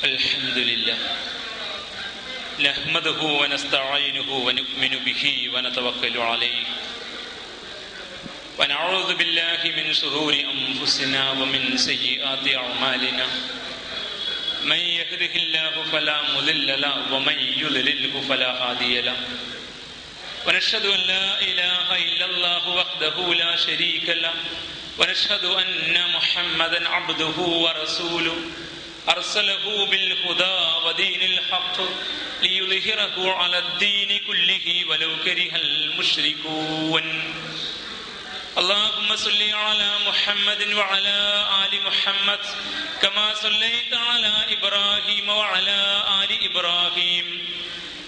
الحمد لله نحمده ونستعينه ونؤمن به ونتوكل عليه ونعوذ بالله من شرور أنفسنا ومن سيئات أعمالنا من يهده الله فلا مضل له ومن يضلله فلا هادي له ونشهد أن لا إله إلا الله وحده لا شريك له ونشهد أن محمدا عبده ورسوله أرسله بالهدى ودين الحق ليظهره على الدين كله ولو كره المشركون اللهم صل على محمد وعلى آل محمد كما صليت على إبراهيم وعلى آل إبراهيم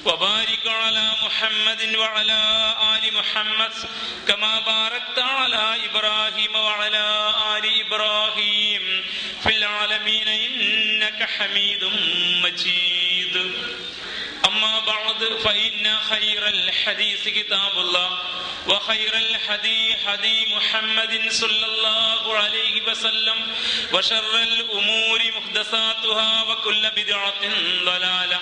وبارك على محمد وعلى آل محمد كما باركت على إبراهيم وعلى آل إبراهيم في العالمين إنك حميد مجيد أما بعد فإن خير الحديث كتاب الله وخير الهدي هدي محمد صلى الله عليه وسلم وشر الأمور محدثاتها وكل بدعة ضلالة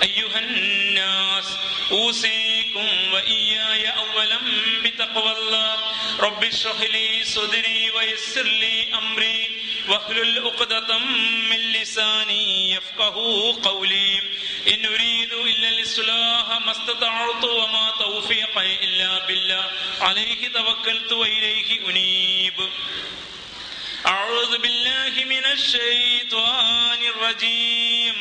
أيها الناس أوصيكم وإياي أولا بتقوى الله رب اشرح لي صدري ويسر لي أمري واحلل عقدة من لساني يفقهوا قولي إن أريد إلا الإصلاح ما استطعت وما توفيقي إلا بالله عليه توكلت وإليه أنيب أعوذ بالله من الشيطان الرجيم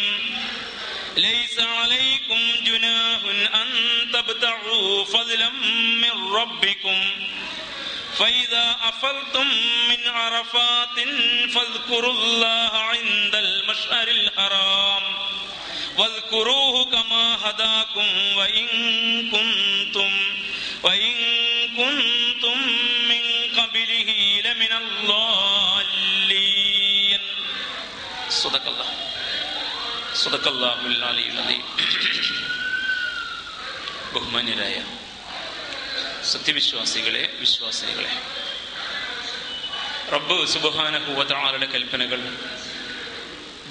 ليس عليكم جناح أن تبتغوا فضلا من ربكم فإذا أفضتم من عرفات فاذكروا الله عند المشعر الحرام واذكروه كما هداكم وإن كنتم من قبله لمن الضالين صدق الله സദഖല്ലാഹുൽ അലിയുൽ അദീം. ബഹുമാന്യരായ സത്യവിശ്വാസികളെ, വിശ്വാസിനികളെ, റബ്ബ് സുബ്ഹാനഹു വ തആലയുടെ കൽപ്പനകൾ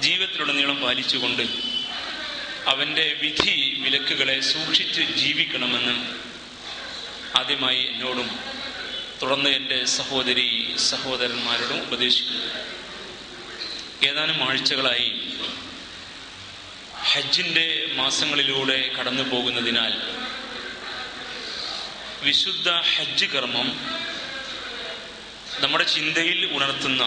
ജീവിതത്തിലുടനീളം പാലിച്ചുകൊണ്ട് അവൻ്റെ വിധി വിലക്കുകളെ സൂക്ഷിച്ച് ജീവിക്കണമെന്ന് ആദ്യമായി എന്നോടും തുടർന്ന് എൻ്റെ സഹോദരി സഹോദരന്മാരോടും ഉപദേശിക്കുന്നു. ഏതാനും ആഴ്ചകളായി ഹജ്ജിൻ്റെ മാസങ്ങളിലൂടെ കടന്നു പോകുന്നതിനാൽ വിശുദ്ധ ഹജ്ജ് കർമ്മം നമ്മുടെ ചിന്തയിൽ ഉണർത്തുന്ന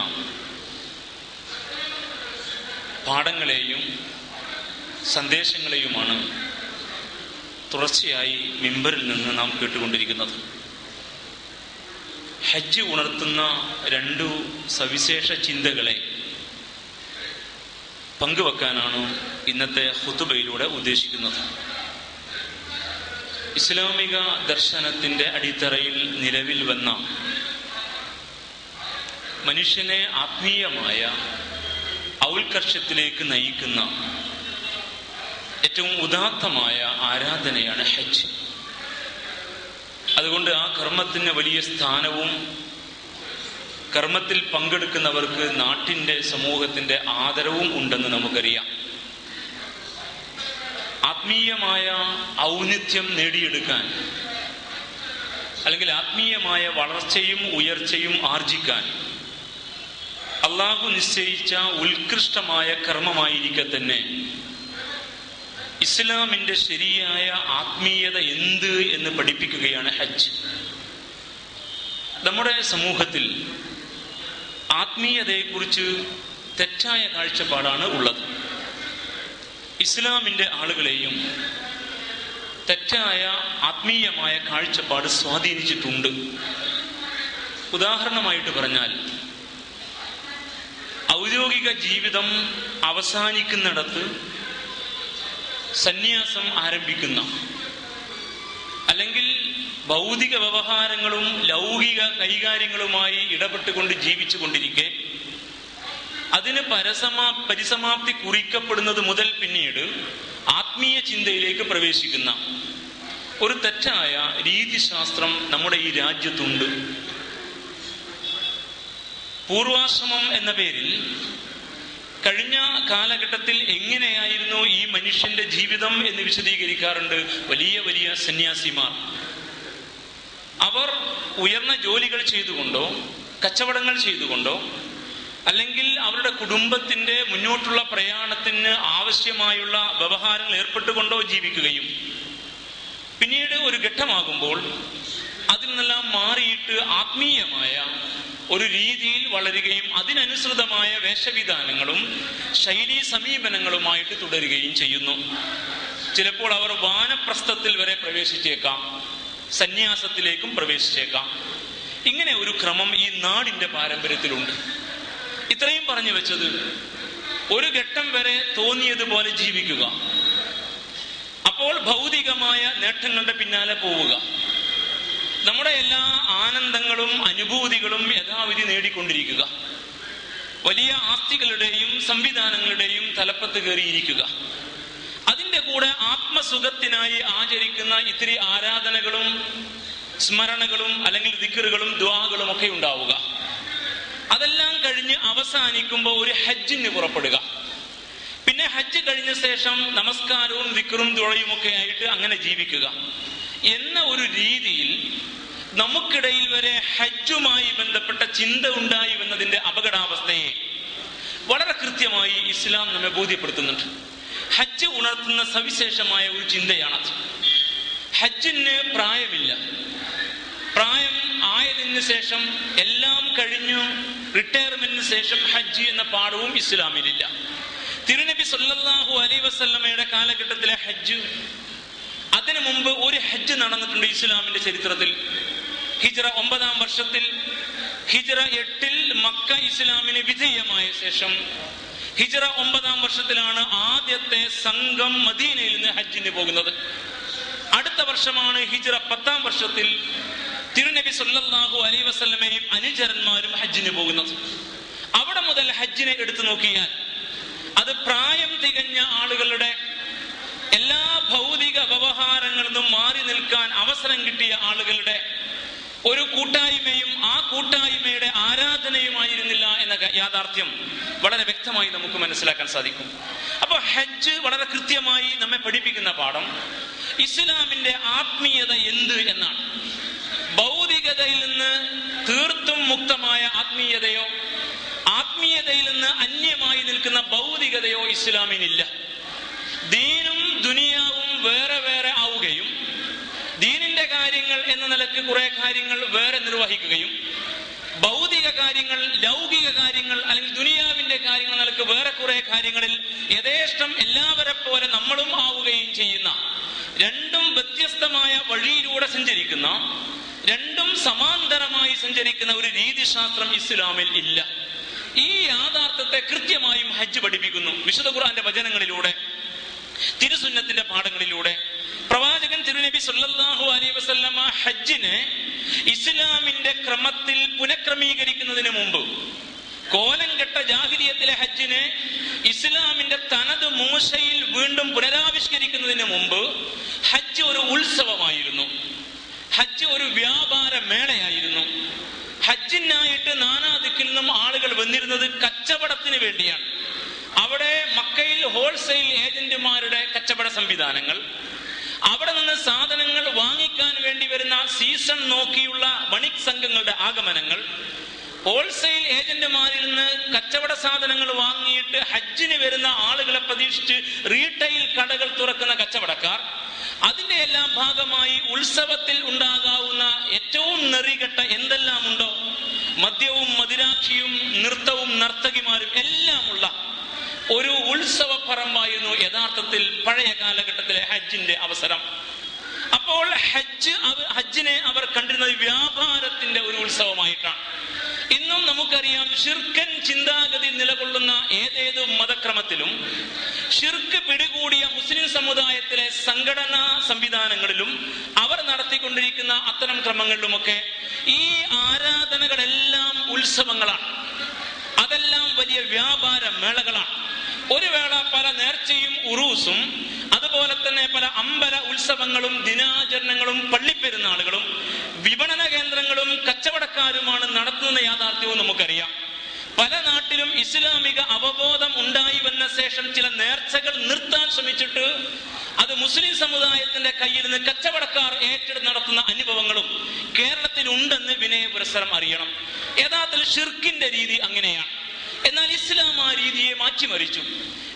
പാഠങ്ങളെയും സന്ദേശങ്ങളെയുമാണ് തുടർച്ചയായി മിമ്പറിൽ നിന്ന് നാം കേട്ടുകൊണ്ടിരിക്കുന്നത്. ഹജ്ജ് ഉണർത്തുന്ന രണ്ടു സവിശേഷ ചിന്തകളെ പങ്കുവെക്കാനാണ് ഇന്നത്തെ ഖുതുബയിലൂടെ ഉദ്ദേശിക്കുന്നത്. ഇസ്ലാമിക ദർശനത്തിൻ്റെ അടിത്തറയിൽ നിലവിൽ വന്ന മനുഷ്യനെ ആത്മീയമായ ഔത്കർഷത്തിലേക്ക് നയിക്കുന്ന ഏറ്റവും ഉദാത്തമായ ആരാധനയാണ് ഹജ്ജ്. അതുകൊണ്ട് ആ കർമ്മത്തിന് വലിയ സ്ഥാനവും കർമ്മത്തിൽ പങ്കെടുക്കുന്നവർക്ക് നാട്ടിൻ്റെ സമൂഹത്തിൻ്റെ ആദരവും ഉണ്ടെന്ന് നമുക്കറിയാം. ആത്മീയമായ ഔന്നിത്യം നേടിയെടുക്കാൻ, അല്ലെങ്കിൽ ആത്മീയമായ വളർച്ചയും ഉയർച്ചയും ആർജിക്കാൻ അള്ളാഹു നിശ്ചയിച്ച ഉത്കൃഷ്ടമായ കർമ്മമായിരിക്കെ തന്നെ ഇസ്ലാമിൻ്റെ ശരിയായ ആത്മീയത എന്ത് എന്ന് പഠിപ്പിക്കുകയാണ് ഹജ്ജ്. നമ്മുടെ സമൂഹത്തിൽ ആത്മീയതയെക്കുറിച്ച് തെറ്റായ കാഴ്ചപ്പാടാണ് ഉള്ളത്. ഇസ്ലാമിൻ്റെ ആളുകളെയും തെറ്റായ ആത്മീയമായ കാഴ്ചപ്പാട് സ്വാധീനിച്ചിട്ടുണ്ട്. ഉദാഹരണമായിട്ട് പറഞ്ഞാൽ, ഔദ്യോഗിക ജീവിതം അവസാനിക്കുന്നിടത്ത് സന്യാസം ആരംഭിക്കുന്ന, അല്ലെങ്കിൽ ഭൗതിക വ്യവഹാരങ്ങളും ലൗകിക കൈകാര്യങ്ങളുമായി ഇടപെട്ടുകൊണ്ട് ജീവിച്ചു കൊണ്ടിരിക്കെ അതിന് പരിസമാപ്തി കുറിക്കപ്പെടുന്നത് മുതൽ പിന്നീട് ആത്മീയ ചിന്തയിലേക്ക് പ്രവേശിക്കുന്ന ഒരു തെറ്റായ രീതിശാസ്ത്രം നമ്മുടെ ഈ രാജ്യത്തുണ്ട്. പൂർവാശ്രമം എന്ന പേരിൽ കഴിഞ്ഞ കാലഘട്ടത്തിൽ എങ്ങനെയായിരുന്നു ഈ മനുഷ്യന്റെ ജീവിതം എന്ന് വിശദീകരിക്കാറുണ്ട് വലിയ വലിയ സന്യാസിമാർ. അവർ ഉയർന്ന ജോലികൾ ചെയ്തുകൊണ്ടോ കച്ചവടങ്ങൾ ചെയ്തുകൊണ്ടോ അല്ലെങ്കിൽ അവരുടെ കുടുംബത്തിന്റെ മുന്നോട്ടുള്ള പ്രയാണത്തിന് ആവശ്യമായുള്ള വ്യവഹാരങ്ങൾ ഏർപ്പെട്ടുകൊണ്ടോ ജീവിക്കുകയും പിന്നീട് ഒരു ഘട്ടമാകുമ്പോൾ അതിൽ നിന്നെല്ലാം മാറിയിട്ട് ആത്മീയമായ ഒരു രീതിയിൽ വളരുകയും അതിനനുസൃതമായ വേഷവിധാനങ്ങളും ശൈലീ സമീപനങ്ങളുമായിട്ട് തുടരുകയും ചെയ്യുന്നു. ചിലപ്പോൾ അവർ വാനപ്രസ്ഥത്തിൽ വരെ പ്രവേശിച്ചേക്കാം, സന്യാസത്തിലേക്കും പ്രവേശിച്ചേക്കാം. ഇങ്ങനെ ഒരു ക്രമം ഈ നാടിന്റെ പാരമ്പര്യത്തിലുണ്ട്. ഇത്രയും പറഞ്ഞു വെച്ചത് ഒരു ഘട്ടം വരെ തോന്നിയതുപോലെ ജീവിക്കുക, അപ്പോൾ ഭൗതികമായ നേട്ടങ്ങളുടെ പിന്നാലെ പോവുക, നമ്മുടെ എല്ലാ ആനന്ദങ്ങളും അനുഭൂതികളും യഥാവിധി നേടിക്കൊണ്ടിരിക്കുക, വലിയ ആസ്തികളുടെയും സംവിധാനങ്ങളുടെയും തലപ്പത്ത് കയറിയിരിക്കുക, അതിൻ്റെ കൂടെ ആത്മസുഖത്തിനായി ആചരിക്കുന്ന ഇത്തിരി ആരാധനകളും സ്മരണകളും അല്ലെങ്കിൽ ദിക്റുകളും ദുആകളും ഒക്കെ ഉണ്ടാവുക. അതെല്ലാം കഴിഞ്ഞ് അവസാനിക്കുമ്പോൾ ഒരു ഹജ്ജിന് പുറപ്പെടുക. പിന്നെ ഹജ്ജ് കഴിഞ്ഞ ശേഷം നമസ്കാരവും ദിക്റും ദുആയും ഒക്കെ ആയിട്ട് അങ്ങനെ ജീവിക്കുക എന്ന ഒരു രീതിയിൽ നമുക്കിടയിൽ വരെ ഹജ്ജുമായി ബന്ധപ്പെട്ട ചിന്ത ഉണ്ടായി എന്നതിന്റെ അപകടാവസ്ഥയെ വളരെ കൃത്യമായി ഇസ്ലാം നമ്മെ ബോധ്യപ്പെടുത്തുന്നുണ്ട്. ഹജ്ജ് ഉണർത്തുന്ന സവിശേഷമായ ഒരു ചിന്തയാണത്. ഹജ്ജിന് പ്രായമില്ല. പ്രായം ആയതിനു ശേഷം എല്ലാം കഴിഞ്ഞു റിട്ടയർമെന്റിന് ശേഷം ഹജ്ജ് എന്ന പാഠവും ഇസ്ലാമിലില്ല. തിരുനബി സല്ലല്ലാഹു അലൈഹി വസല്ലമയുടെ കാലഘട്ടത്തിലെ ഹജ്ജ്, അതിനു മുമ്പ് ഒരു ഹജ്ജ് നടന്നിട്ടുണ്ട് ഇസ്ലാമിന്റെ ചരിത്രത്തിൽ. ഹിജ്റ 9-ാം വർഷത്തിൽ, ഹിജ്റ 8-ൽ മക്ക ഇസ്ലാമിന് വിധേയമായ ശേഷം ഹിജ്റ 9-ാം വർഷത്തിലാണ് ആദ്യത്തെ സംഘം മദീനയിൽ നിന്ന് ഹജ്ജിന് പോകുന്നത്. അടുത്ത വർഷമാണ് ഹിജ്റ 10-ാം വർഷത്തിൽ തിരുനബി സല്ലല്ലാഹു അലൈഹി വസല്ലമയും അനുചരന്മാരും ഹജ്ജിന് പോകുന്നത്. അവിടെ മുതൽ ഹജ്ജിനെ എടുത്തു നോക്കിയാൽ അത് പ്രായം തികഞ്ഞ ആളുകളുടെ എല്ലാ ഭൗതിക വ്യവഹാരങ്ങളിൽ നിന്നും മാറി നിൽക്കാൻ അവസരം കിട്ടിയ ആളുകളുടെ ഒരു കൂട്ടായ്മയും ആ കൂട്ടായ്മയുടെ ആരാധനയുമായിരുന്നില്ല എന്ന യാഥാർത്ഥ്യം വളരെ വ്യക്തമായി നമുക്ക് മനസ്സിലാക്കാൻ സാധിക്കും. അപ്പൊ ഹജ്ജ് വളരെ കൃത്യമായി നമ്മെ പഠിപ്പിക്കുന്ന പാഠം ഇസ്ലാമിന്റെ ആത്മീയത എന്ത് എന്നാണ്. ഭൗതികതയിൽ നിന്ന് തീർത്തും മുക്തമായ ആത്മീയതയോ ആത്മീയതയിൽ നിന്ന് അന്യമായി നിൽക്കുന്ന ഭൗതികതയോ ഇസ്ലാമിനില്ല. ദീനും ദുനിയാവും വേറെ വേറെ ആവുകയും ദീനിന്റെ കാര്യങ്ങൾ എന്ന നിലക്ക് കുറെ കാര്യങ്ങൾ വേറെ നിർവഹിക്കുകയും ഭൗതിക കാര്യങ്ങൾ, ലൗകിക കാര്യങ്ങൾ അല്ലെങ്കിൽ ദുനിയാവിന്റെ കാര്യങ്ങൾ നിലക്ക് വേറെ കുറെ കാര്യങ്ങളിൽ യഥേഷ്ടം എല്ലാവരെ പോലെ നമ്മളും ആവുകയും ചെയ്യുന്ന, രണ്ടും വ്യത്യസ്തമായ വഴിയിലൂടെ സഞ്ചരിക്കുന്ന, രണ്ടും സമാന്തരമായി സഞ്ചരിക്കുന്ന ഒരു രീതിശാസ്ത്രം ഇസ്ലാമിൽ ഇല്ല. ഈ യാഥാർത്ഥ്യത്തെ കൃത്യമായും ഹജ്ജ് പഠിപ്പിക്കുന്നു. വിശുദ്ധ ഖുർആന്റെ വചനങ്ങളിലൂടെ, തിരുസുന്നത്തിന്റെ പാഠങ്ങളിലൂടെ പ്രവാചകൻ തിരുനബി സല്ലല്ലാഹു അലൈഹി വസല്ലമ ഹജ്ജിനെ ഇസ്ലാമിന്റെ ക്രമത്തിൽ പുനഃക്രമീകരിക്കുന്നതിന് മുമ്പ്, കോലം കെട്ട ജാഹിലിയത്തിലെ ഹജ്ജിനെ ഇസ്ലാമിന്റെ തനത് മൂശയിൽ വീണ്ടും പുനരാവിഷ്കരിക്കുന്നതിന് മുമ്പ് ഹജ്ജ് ഒരു ഉത്സവമായിരുന്നു. ഹജ്ജ് ഒരു വ്യാപാര മേളയായിരുന്നു. ഹജ്ജിനായിട്ട് നാനാദിക്കിൽ നിന്നും ആളുകൾ വന്നിരുന്നത് കച്ചവടത്തിന് വേണ്ടിയാണ്. അവിടെ മക്കയിൽ ഹോൾസെയിൽ ഏജന്റുമാരുടെ കച്ചവട സംവിധാനങ്ങൾ, അവിടെ നിന്ന് സാധനങ്ങൾ വാങ്ങിക്കാൻ വേണ്ടി വരുന്ന സീസൺ നോക്കിയുള്ള വണിക് സംഘങ്ങളുടെ ആഗമനങ്ങൾ, ഹോൾസെയിൽ ഏജന്റുമാരിൽ നിന്ന് കച്ചവട സാധനങ്ങൾ വാങ്ങിയിട്ട് ഹജ്ജിന് വരുന്ന ആളുകളെ പ്രതീക്ഷിച്ച് റീറ്റെയിൽ കടകൾ തുറക്കുന്ന കച്ചവടക്കാർ, അതിന്റെ എല്ലാം ഭാഗമായി ഉത്സവത്തിൽ ഉണ്ടാകാവുന്ന ഏറ്റവും നെറികെട്ട എന്തെല്ലാം ഉണ്ടോ, മദ്യവും മദിരാക്ഷിയും നൃത്തവും നർത്തകിമാരും എല്ലാമുള്ള ഒരു ഉത്സവ പറമ്പായിരുന്നു യഥാർത്ഥത്തിൽ പഴയ കാലഘട്ടത്തിലെ ഹജ്ജിന്റെ അവസരം. അപ്പോൾ ഹജ്ജിനെ അവർ കണ്ടിരുന്നത് വ്യാപാരത്തിന്റെ ഒരു ഉത്സവമായിട്ടാണ്. ഇന്നും നമുക്കറിയാം, ഷിർക്കൻ ചിന്താഗതി നിലകൊള്ളുന്ന ഏതേത് മതക്രമത്തിലും ഷിർക്ക് പിടികൂടിയ മുസ്ലിം സമുദായത്തിലെ സംഘടനാ സംവിധാനങ്ങളിലും അവർ നടത്തിക്കൊണ്ടിരിക്കുന്ന അത്തരം ക്രമങ്ങളിലുമൊക്കെ ഈ ആരാധനകളെല്ലാം ഉത്സവങ്ങളാണ്. അതെല്ലാം വലിയ വ്യാപാര മേളകളാണ്. ഒരു വേള പല നേർച്ചയും ഉറൂസും അതുപോലെ തന്നെ പല അമ്പല ഉത്സവങ്ങളും ദിനാചരണങ്ങളും പള്ളിപ്പെരുന്നാളുകളും വിപണന കേന്ദ്രങ്ങളും കച്ചവടക്കാരുമാണ് നടത്തുന്ന യാഥാർത്ഥ്യവും നമുക്കറിയാം. പല നാട്ടിലും ഇസ്ലാമിക അവബോധം ഉണ്ടായി വന്ന ശേഷം ചില നേർച്ചകൾ നിർത്താൻ ശ്രമിച്ചിട്ട് അത് മുസ്ലിം സമുദായത്തിന്റെ കയ്യിൽ നിന്ന് കച്ചവടക്കാർ ഏറ്റെടുത്ത് നടത്തുന്ന അനുഭവങ്ങളും കേരളത്തിൽ ഉണ്ടെന്ന് വിനയ പുരസ്സരം അറിയണം. യഥാർത്ഥത്തിൽ ഷിർക്കിന്റെ രീതി അങ്ങനെയാണ്. എന്നാൽ ഇസ്ലാം ആ രീതിയെ മാറ്റിമറിച്ചു.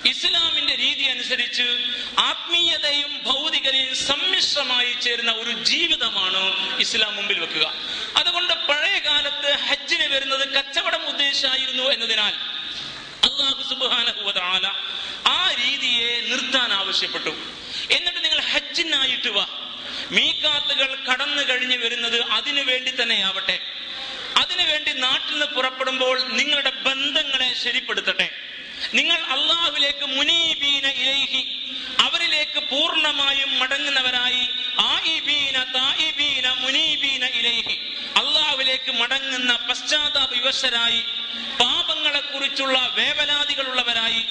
ഇസ്ലാമിന്റെ രീതി അനുസരിച്ച് ആത്മീയതയും ഭൗതികതയും സമ്മിശ്രമായി ചേരുന്ന ഒരു ജീവിതമാണ് ഇസ്ലാം മുമ്പിൽ വെക്കുക. അതുകൊണ്ട് പഴയ കാലത്ത് ഹജ്ജിന് വരുന്നത് കച്ചവടം ഉദ്ദേശിച്ചായിരുന്നു എന്നതിനാൽ അല്ലാഹു സുബ്ഹാനഹു വ തആല ആ രീതിയെ നിർത്താൻ ആവശ്യപ്പെട്ടു. എന്നിട്ട് നിങ്ങൾ ഹജ്ജിനായിട്ട് വാ, മീഖാത്തുകൾ കടന്നു കഴിഞ്ഞ് വരുന്നത് അതിനു വേണ്ടി തന്നെയാവട്ടെ. അതിനുവേണ്ടി നാട്ടിൽ നിന്ന് പുറപ്പെടുമ്പോൾ നിങ്ങളുടെ ബന്ധങ്ങളെ ശരിപ്പെടുത്തട്ടെ. നിങ്ങൾ അല്ലാഹുവിലേക്ക് മുനീബീന ഇലൈഹി, അവരിലേക്ക് പൂർണ്ണമായും മടങ്ങുന്നവരായി, ആയിബീന തായിബീന മുനീബീന ഇലൈഹി, അല്ലാഹുവിലേക്ക് മടങ്ങുന്ന പശ്ചാത്താപ വിവശരായി, പാപങ്ങളെ കുറിച്ചുള്ള വേവലാതികളുള്ളവരായി,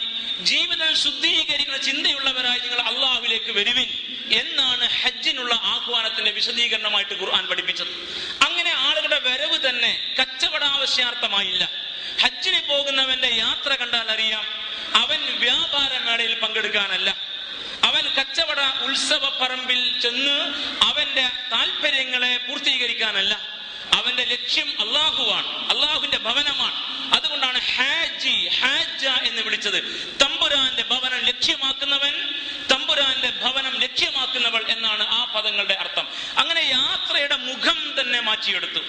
ജീവിതം ശുദ്ധീകരിക്കുന്ന ചിന്തയുള്ളവരായി നിങ്ങൾ അല്ലാഹുവിലേക്ക് വരുവിൻ എന്നാണ് ഹജ്ജിനുള്ള ആഹ്വാനത്തിന്റെ വിശദീകരണമായിട്ട് ഖുർആൻ പഠിപ്പിച്ചത്. അങ്ങനെ ആളുകളുടെ വരവ് തന്നെ കച്ചവടാവശ്യാർത്ഥമായില്ല. ഹജ്ജിന് പോകുന്നവന്റെ യാത്ര കണ്ടാൽ അറിയാം, അവൻ വ്യാപാരമേളയിൽ പങ്കെടുക്കാനല്ല, അവൻ കച്ചവട ഉത്സവ പറമ്പിൽ ചെന്ന് അവന്റെ താല്പര്യങ്ങളെ പൂർത്തീകരിക്കാനല്ല. അവന്റെ ലക്ഷ്യം അല്ലാഹുവാണ്, അല്ലാഹുവിന്റെ ഭവനമാണ്. അതുകൊണ്ടാണ് ഹാജി, ഹാജ എന്ന് വിളിച്ചത്. തമ്പുരാന്റെ ഭവനം ലക്ഷ്യമാക്കുന്നവൻ, തമ്പുരാന്റെ ഭവനം ലക്ഷ്യമാക്കുന്നവൾ എന്നാണ് ആ പദങ്ങളുടെ അർത്ഥം. അങ്ങനെ യാത്രയുടെ മുഖം തന്നെ മാറ്റിയെടുത്തു.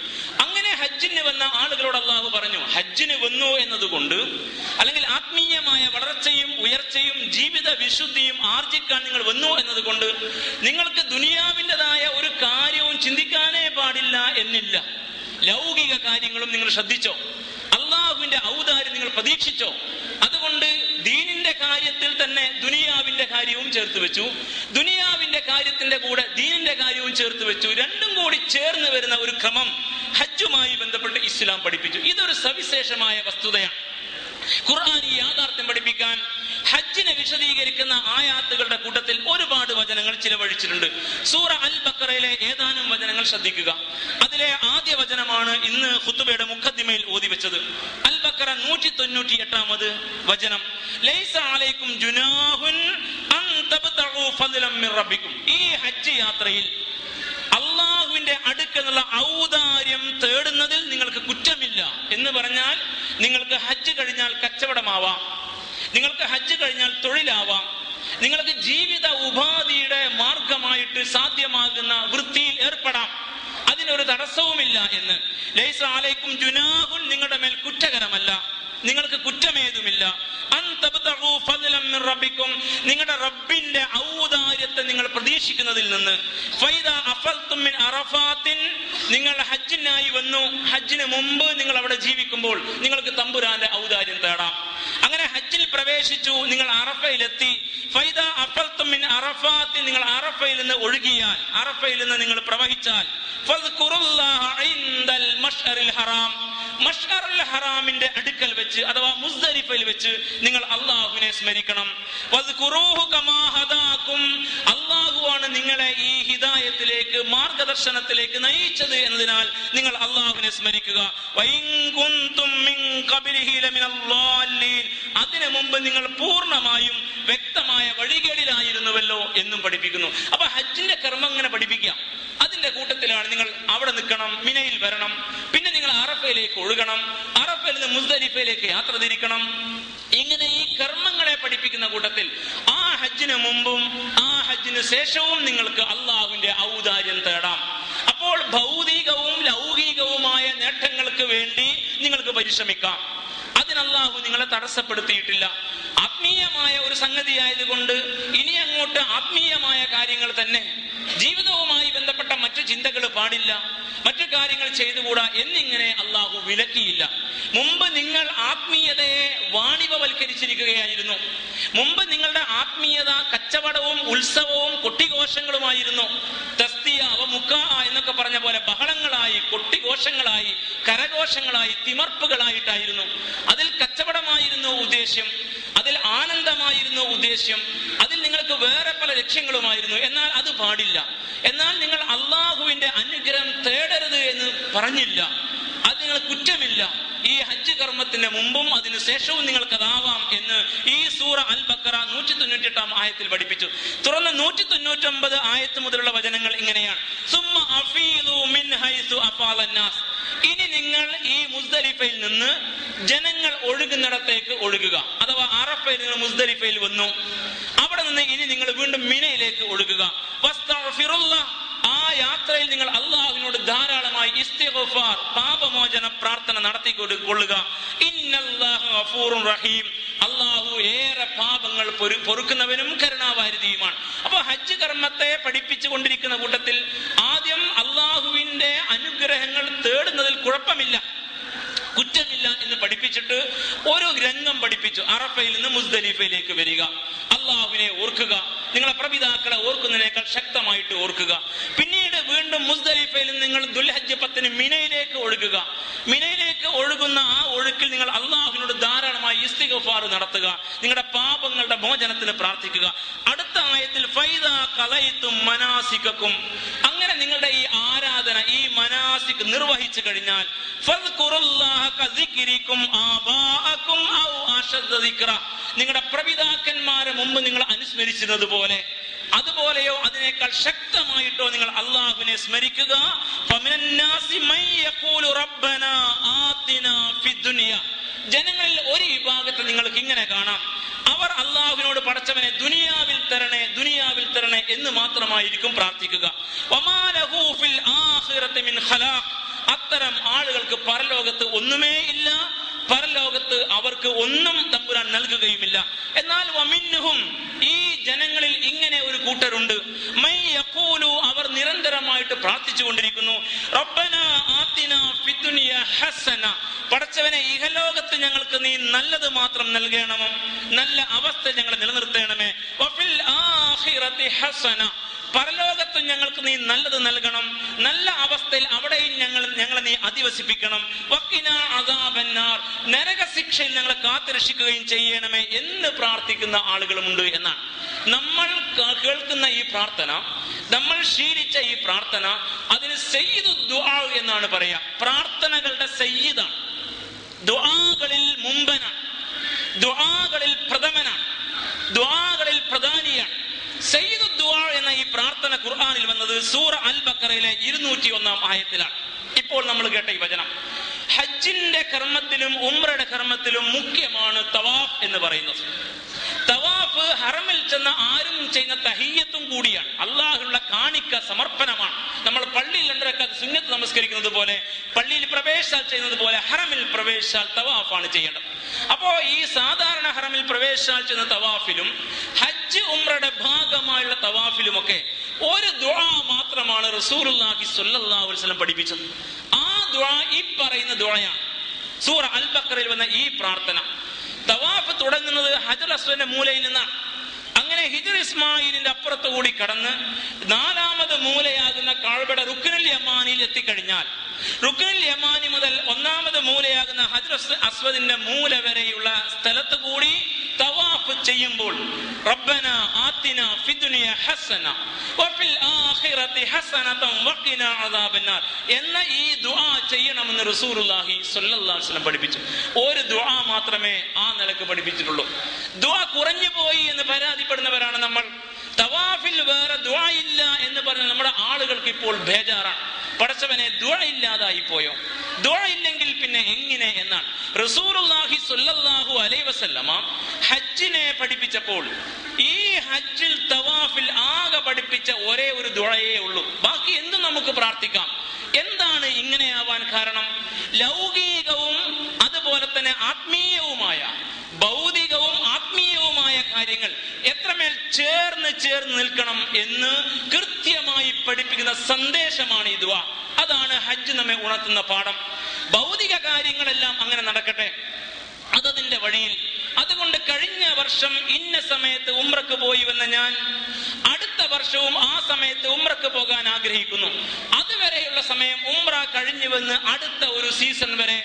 അങ്ങനെ ഹജ്ജിന് വന്ന ആളുകളോട് അല്ലാഹു പറഞ്ഞു, ഹജ്ജിന് വന്നു എന്നതുകൊണ്ട്, അല്ലെങ്കിൽ ആത്മീയമായ വളർച്ചയും ഉയർച്ചയും ജീവിത വിശുദ്ധിയും ആർജിക്കാൻ നിങ്ങൾ വന്നു എന്നതുകൊണ്ട് നിങ്ങൾക്ക് ദുനിയാവിൻ്റെതായ ഒരു കാര്യവും ചിന്തിക്കാനേ പാടില്ല എന്നില്ല. ലൗകിക കാര്യങ്ങളും നിങ്ങൾ ശ്രദ്ധിച്ചോ, അള്ളാഹുവിന്റെ ഔദാര്യം നിങ്ങൾ പ്രതീക്ഷിച്ചോ. അതുകൊണ്ട് ദീനിന്റെ കാര്യത്തിൽ തന്നെ ദുനിയാവിന്റെ കാര്യവും ചേർത്ത് വെച്ചു, ദുനിയാവിന്റെ കാര്യത്തിന്റെ കൂടെ ദീനിന്റെ കാര്യവും ചേർത്ത് വെച്ചു. രണ്ടും കൂടി ചേർന്ന് വരുന്ന ഒരു ക്രമം ഹജ്ജുമായി ബന്ധപ്പെട്ട് ഇസ്ലാം പഠിപ്പിച്ചു. ഇതൊരു സവിശേഷമായ വസ്തുതയാണ്. ഖുർആൻ ഈ യാഥാർത്ഥ്യം പഠിപ്പിക്കാൻ ഹജ്ജിനെ വിശദീകരിക്കുന്ന ആയാത്തുകളുടെ കൂട്ടത്തിൽ ഒരുപാട് വചനങ്ങൾ ചിലവഴിച്ചിട്ടുണ്ട്. സൂറ അൽ ബഖറയിലെ ഏതാനും വചനങ്ങൾ ശ്രദ്ധിക്കുക. അതിലെ ആദ്യ വചനമാണ് ഇന്ന് ഖുതുബയുടെ മുഖദ്ദിമയിൽ ഓതി വെച്ചത്. അൽ ബഖറ 198 വചനം, ലൈസ അലൈക്കും ജുനാഹുൻ അൻ തബ്തഗു ഫദ്ലൻ മിർ റബ്ബിക്കും. ഈ ഹജ്ജ് യാത്രയിൽ അള്ളാഹുവിന്റെ അടുക്കലുള്ള ഔദാര്യം തേടുന്നതിൽ നിങ്ങൾക്ക് കുറ്റമില്ല എന്ന് പറഞ്ഞാൽ, നിങ്ങൾക്ക് ഹജ്ജ് കഴിഞ്ഞാൽ കച്ചവടമാവാം, നിങ്ങൾക്ക് ഹജ്ജ് കഴിഞ്ഞാൽ തൊഴിലാവാം, നിങ്ങൾക്ക് ജീവിത ഉപാധിയുടെ മാർഗമായിട്ട് സാധ്യമാകുന്ന വൃത്തിയിൽ ഏർപ്പെടാം, അതിനൊരു തടസ്സവുമില്ല എന്ന്. ലൈസ അലൈക്കും ജുനാഹുൻ, നിങ്ങളുടെ മേൽ കുറ്റകരമല്ല, നിങ്ങൾക്ക് കുറ്റമേതുമില്ല. അൻ തബ്തഗു ഫദ്ലൻ മിർ റബ്ബിക്കും, നിങ്ങളുടെ റബ്ബിന്റെ ഔദാര്യത്തെ നിങ്ങൾ പ്രതീക്ഷിക്കുന്നതിൽ നിന്ന്. ഫൈദാ അഫൽതും മിൻ അറഫാത്തിൻ, നിങ്ങൾ ഹജ്ജിനായി വന്നു, ഹജ്ജിന് മുമ്പ് നിങ്ങൾ അവിടെ ജീവിക്കുമ്പോൾ നിങ്ങൾക്ക് തമ്പുരാന്റെ ഔദാര്യം തേടാം. അങ്ങനെ ഹജ്ജിൽ പ്രവേശിച്ചു, നിങ്ങൾ അറഫയിലെത്തി. ഫൈദാ അഫൽതും മിൻ അറഫാത്തിൻ, നിങ്ങൾ അറഫയിൽ നിന്ന് ഒഴുകിയാൽ, അറഫയിൽ നിന്ന് നിങ്ങൾ പ്രവഹിച്ചാൽ, ഫദ്കുറുല്ലാഹ ഇൻദൽ മശ്അറിൽ ഹറാം, മശ്അറുൽ ഹറാമിന്റെ അടുക്കൽ വെച്ച് അഥവാ മുസ്ദലിഫയിൽ വെച്ച് നിങ്ങൾ അല്ലാഹുവിനെ സ്മരിക്കണം. വദ്കുറൂഹു കമാ ഹദാകും, അല്ലാഹുവാണ് നിങ്ങളെ ഈ ഹിദായത്തിലേക്ക്, മാർഗദർശനത്തിലേക്ക് നയിച്ചത് എന്നതിനാൽ നിങ്ങൾ അല്ലാഹുവിനെ സ്മരിക്കുക. വഇൻ കുൻതും മിൻ ഖബ്ലിഹി ലമിനൽ ളാല്ലീൻ, അതിനു മുമ്പ് നിങ്ങൾ പൂർണ്ണമായും വ്യക്തമായ വഴികേടിലായിരുന്നുവല്ലോ എന്നും പഠിപ്പിക്കുന്നു. അപ്പൊ ഹജ്ജിന്റെ കർമ്മം ഇങ്ങനെ പഠിപ്പിക്കാം. അതിന്റെ കൂട്ടത്തിലാണ് നിങ്ങൾ അവിടെ നിൽക്കണം, മിനയിൽ വരണം, പിന്നെ നിങ്ങൾ അറഫയിലേക്ക് ഒഴുകണം, അറഫയിൽ നിന്ന് മുസ്ദലിഫയിലേക്ക് യാത്ര തിരിക്കണം. ഇങ്ങനെ ഈ കർമ്മങ്ങളെ പഠിപ്പിക്കുന്ന കൂട്ടത്തിൽ ആ ഹജ്ജിന് മുമ്പും ആ ഹജ്ജിന് ശേഷവും നിങ്ങൾക്ക് അള്ളാഹുവിന്റെ ഔദാര്യം തേടാം. അപ്പോൾ ഭൗതികവും ലൗകികവുമായ നേട്ടങ്ങൾക്ക് വേണ്ടി നിങ്ങൾക്ക് പരിശ്രമിക്കാം. അതിന് അല്ലാഹു നിങ്ങളെ തടസ്സപ്പെടുത്തിയിട്ടില്ല. ആത്മീയമായ ഒരു സംഗതി ആയതുകൊണ്ട് ഇനി അങ്ങോട്ട് ആത്മീയമായ കാര്യങ്ങൾ തന്നെ, ജീവിതവുമായി ബന്ധപ്പെട്ട മറ്റു ചിന്തകൾ പാടില്ല, മറ്റു കാര്യങ്ങൾ ചെയ്തുകൂടാ എന്നിങ്ങനെ അല്ലാഹു വിലക്കിയില്ല. മുമ്പ് നിങ്ങൾ ആത്മീയതയെ വാണിഭവൽക്കരിച്ചിരിക്കുകയായിരുന്നു. മുമ്പ് നിങ്ങളുടെ ആത്മീയത കച്ചവടവും ഉത്സവവും കൊട്ടിഘോഷങ്ങളുമായിരുന്നു. തസ്തിയ അവ മുക്ക എന്നൊക്കെ പറഞ്ഞ പോലെ ബഹളങ്ങളായി, കൊട്ടിഘോഷങ്ങളായി, കരഘോഷങ്ങളായി, തിമർപ്പുകളായിട്ടായിരുന്നു. അതിൽ കച്ചവടമായിരുന്നു ഉദ്ദേശ്യം, അതിൽ ആനന്ദമായിരുന്നു ഉദ്ദേശ്യം, അതിൽ നിങ്ങൾക്ക് വേറെ പല ലക്ഷ്യങ്ങളുമായിരുന്നു. എന്നാൽ അത് പാടില്ല. എന്നാൽ നിങ്ങൾ അള്ളാഹുവിന്റെ അനുഗ്രഹം തേടരുത് എന്ന് പറഞ്ഞില്ല. അതിന് നിങ്ങൾ കുറ്റമില്ല. ഈ ഹജ്ജ് കർമ്മത്തിന്റെ മുമ്പും അതിനു ശേഷവും നിങ്ങൾക്കതാവാം എന്ന് ഈ സൂറ അൽ ബഖറ 198 ആയത്തിൽ പഠിപ്പിച്ചു. തുടർന്ന് 199 ആയത്ത് മുതലുള്ള വചനങ്ങൾ ഇങ്ങനെയാണ്: സുമ്മ അഫീദു മിൻ ഹൈസു അഫാലന്നാസ്. ഇനി നിങ്ങൾ ഈ മുസ്ദലിഫയിൽ നിന്ന് ജനങ്ങൾ ഒഴുകുന്നിടത്തേക്ക് ഒഴുകുക. അഥവാ അറഫയിൽ നിങ്ങൾ മുസ്ദലിഫയിൽ വന്നു, അവിടെ നിന്ന് ഇനി നിങ്ങൾ വീണ്ടും മിനയിലേക്ക് ഒഴുകുക. വസ്തഗ്ഫിറുല്ലാഹ്. ആ യാത്രയിൽ നിങ്ങൾ അള്ളാഹുവിനോട് ധാരാളമായി ഇസ്തിഗ്ഫാർ, പാപമോചന പ്രാർത്ഥന നടത്തിക്കൊള്ളുക. ഇന്നല്ലാഹു ഗഫൂറുർ റഹീം. അള്ളാഹു ഏറെ പാപങ്ങൾ പൊറുക്കുന്നവനും കരുണാവാരിധിയുമാണ്. അപ്പൊ ഹജ്ജ് കർമ്മത്തെ പഠിപ്പിച്ചു കൊണ്ടിരിക്കുന്ന കൂട്ടത്തിൽ ആദ്യം അള്ളാഹുവിന്റെ അനുഗ്രഹങ്ങൾ തേടുന്നതിൽ കുഴപ്പമില്ല, കുറ്റമില്ല എന്ന് പഠിപ്പിച്ചിട്ട് ഒരു രംഗം പഠിപ്പിച്ചു. അറഫയിൽ നിന്ന് മുസ്ദലിഫയിലേക്ക് വരിക, അള്ളാഹുവിനെ ഓർക്കുക, നിങ്ങളെ പ്രപിതാക്കളെ ഓർക്കുന്നതിനേക്കാൾ ശക്തമായിട്ട് ഓർക്കുക. പിന്നീട് വീണ്ടും മുസ്ദലിഫയിൽ നിന്ന് നിങ്ങൾ ദുൽഹജ്ജ് 10 മിനയിലേക്ക് ഒഴുകുക. മിനയിലേക്ക് ഒഴുകുന്ന ആ ഒഴുക്കിൽ നിങ്ങൾ അള്ളാഹുവിനോട് ധാരാളമായി ഇസ്തിഗ്ഫാർ നടത്തുക, നിങ്ങളുടെ പാപങ്ങളുടെ മോചനത്തിന് പ്രാർത്ഥിക്കുക. അടുത്ത ആയത്തിൽ ഫൈദാ ഖലൈതും മനാസികക്കും. അങ്ങനെ നിങ്ങളുടെ ഈ ആരാധന, ഈ മനാസിക് നിർവഹിച്ചു കഴിഞ്ഞാൽ ഫദ്കുറുല്ലാഹ കസിക്രിക്കും ആബാഅക്കും ഔ അശദ്ദ ദിക്റ. നിങ്ങളുടെ പ്രപിതാക്കന്മാരെ മുമ്പ് നിങ്ങൾ അനുസ്മരിച്ചിരുന്നത് പോലെ, അതുപോലെയോ അതിനേക്കാൾ ശക്തമായിട്ടോ നിങ്ങൾ അള്ളാഹുവിനെ സ്മരിക്കുക. ജനങ്ങളിൽ ഒരു വിഭാഗത്തെ നിങ്ങൾക്ക് ഇങ്ങനെ കാണാം, അവർ അള്ളാഹുവിനോട് പടച്ചവനെ ദുനിയാവിൽ തരണേ, ദുനിയാവിൽ തരണേ എന്ന് മാത്രമായിരിക്കും പ്രാർത്ഥിക്കുക. അത്തരം ആളുകൾക്ക് പരലോകത്ത് ഒന്നുമേ ഇല്ല, പരലോകത്ത് അവർക്ക് ഒന്നും തമ്പുരാൻ നൽകുകയുമില്ല. എന്നാൽ വമിൻഹും, ഈ ജനങ്ങളിൽ ഇങ്ങനെ ഒരു കൂട്ടരുണ്ട്, മൈ യഖൂലു, അവർ നിരന്തരമായിട്ട് പ്രാർത്ഥിച്ചു കൊണ്ടിരിക്കുന്നു, റബ്ബനാ ആതിനാ ഫിദ്ദുനിയ ഹസന, പടച്ചവനെ ഇഹലോകത്ത് ഞങ്ങൾക്ക് നീ നല്ലത് മാത്രം നൽകണമേ, നല്ല അവസ്ഥ ഞങ്ങളെ നിലനിർത്തണമേ, വഫിൽ ആഖിറതി ഹസന, പരലോകത്തും ഞങ്ങൾക്ക് നീ നല്ലത് നൽകണം, നല്ല അവസ്ഥയിൽ അവിടെയും ഞങ്ങളെ നീ അധിവസിപ്പിക്കണം, വഖിനാ അദാബന്നാർ, നരകശിക്ഷയിൽ ഞങ്ങളെ കാത്തുരക്ഷിക്കുകയും ചെയ്യണമേ എന്ന് പ്രാർത്ഥിക്കുന്ന ആളുകളുമുണ്ട് എന്നാണ്. നമ്മൾ കേൾക്കുന്ന ഈ പ്രാർത്ഥന, നമ്മൾ ശീലിച്ച ഈ പ്രാർത്ഥന, അതിന് സയ്യിദു ദുആ എന്നാണ് പറയാ. പ്രാർത്ഥനകളുടെ സയ്യിദാണ്, ദുആകളിൽ മുമ്പനാണ്, ദുആകളിൽ പ്രഥമനാണ്, ദുആകളിൽ പ്രധാനിയാണ്. സയ്യിദു ദുആ എന്ന ഈ പ്രാർത്ഥന ഖുർആനിൽ വന്നത് സൂറ അൽ ബഖറയിലെ 201 ആയത്തിലാണ്. ഇപ്പോൾ നമ്മൾ കേട്ട ഈ വചനം ഹജ്ജിന്റെ കർമ്മത്തിലും ഉംറയുടെ കർമ്മത്തിലും മുഖ്യമാണ് തവാഫ് എന്ന് പറയുന്നത്. തവാഫ് ഹറമിൽ ചെന്ന ആരും ചെയ്യുന്ന തഹിയ്യത്തും കൂടിയാണ്, അള്ളാഹുവിനുള്ള കാണിക്ക സമർപ്പണമാണ്. നമ്മൾ പള്ളിയിൽ 2 റക്അത്ത് സുന്നത്ത് നമസ്കരിക്കുന്നത് പോലെ, പള്ളിയിൽ പ്രവേശിച്ചാൽ ചെയ്യുന്നത് പോലെ ഹറമിൽ പ്രവേശിച്ചാൽ തവാഫാണ് ചെയ്യേണ്ടത്. അപ്പോ ഈ സാധാരണ ഹറമിൽ പ്രവേശിച്ചാൽ ചെയ്യുന്ന തവാഫിലും ഹജ്ജ് ഉംറയുടെ ഭാഗമായുള്ള തവാഫിലുമൊക്കെ ഒരു ദുആ മാത്രമാണ് റസൂലുള്ളാഹി സ്വല്ലല്ലാഹു അലൈഹി വസല്ലം പഠിപ്പിച്ചത്. ആ ദുആ ഈ പറയുന്ന ദുആയാണ്, സൂറ അൽ ബഖറയിൽ വന്ന ഈ പ്രാർത്ഥന. തവാഫ് തുടങ്ങുന്നത് ഹജർ അസ്വദിന്റെ മൂലയിൽ നിന്നാണ്. അങ്ങനെ ഹിജർ ഇസ്മായിലിന്റെ അപ്പുറത്ത് കൂടി കടന്ന് 4ാമത് മൂലയാകുന്ന കഅബയുടെ റുക്നുൽ യമാനിയിൽ എത്തിക്കഴിഞ്ഞാൽ, റുക്നുൽ യമാനി മുതൽ 1ാമത് മൂലയാകുന്ന ഹജർ അസ്വദിന്റെ മൂല വരെയുള്ള സ്ഥലത്ത് കൂടി തവാഫ് ചെയ്യുമ്പോൾ റബ്ബനാ ആതിനാ ഫിദ്ദുനിയ ഹസന വഫിൽ ആഖിറതി ഹസനതൻ വഖിനാ അദാബന്നാർ എന്ന ഈ ദുആ ചെയ്യണമെന്ന് റസൂലുള്ളാഹി സ്വല്ലല്ലാഹു അലൈഹി വസല്ലം പഠിപ്പിച്ചു. ഒരു ദുആ മാത്രമേ ആ നിലക്ക് പഠിപ്പിച്ചിട്ടുള്ളൂ. ദുആ കുറഞ്ഞു പോയി എന്ന് പരാതിപ്പെടുന്നവരാണ് നമ്മൾ. തവാഫിൽ വേറെ ദുആ ഇല്ല എന്ന് പറഞ്ഞ നമ്മുടെ ആളുകൾക്ക് ഇപ്പോൾ ബേജാറാണ്. പടച്ചവനെ ദുആ ഇല്ലാതായി പോയോ, ദുആ ഇല്ലെങ്കിൽ പിന്നെ എങ്ങനെ എന്നാണ്. റസൂലുള്ളാഹി സ്വല്ലല്ലാഹു അലൈഹി വസല്ലമ ഹജ്ജിനെ പഠിപ്പിച്ചപ്പോൾ ഈ ഹജ്ജിൽ തവാഫിൽ ആകെ പഠിപ്പിച്ച ഒരേ ഒരു ദുആയേ ഉള്ളൂ. ബാക്കി എന്തും നമുക്ക് പ്രാർത്ഥിക്കാം. എന്താണ് ഇങ്ങനെയാവാൻ കാരണം? ലൗകികവും അതുപോലെ തന്നെ ആത്മീയവുമായ, ഭൗതികവും ആത്മീയവുമായ കാര്യങ്ങൾ എത്രമേൽ ചേർന്ന് നിൽക്കണം എന്ന് കൃത്യമായി പഠിപ്പിക്കുന്ന സന്ദേശമാണ് ഈ ദുആ. അതാണ് ഹജ്ജ് നമ്മെ ഉണർത്തുന്ന പാഠം. ഭൗതിക കാര്യങ്ങളെല്ലാം അങ്ങനെ നടക്കട്ടെ, അതതിന്റെ വഴിയിൽ. അതുകൊണ്ട് കഴിഞ്ഞ വർഷം ഇന്ന സമയത്ത് ഉംറക്ക് പോയി വന്ന ഞാൻ അടുത്ത വർഷവും ആ സമയത്ത് ഉംറക്ക് പോകാൻ ആഗ്രഹിക്കുന്നു. അതുവരെയുള്ള സമയം ഉംറ കഴിഞ്ഞു വന്ന് അടുത്ത ഒരു സീസൺ വരെ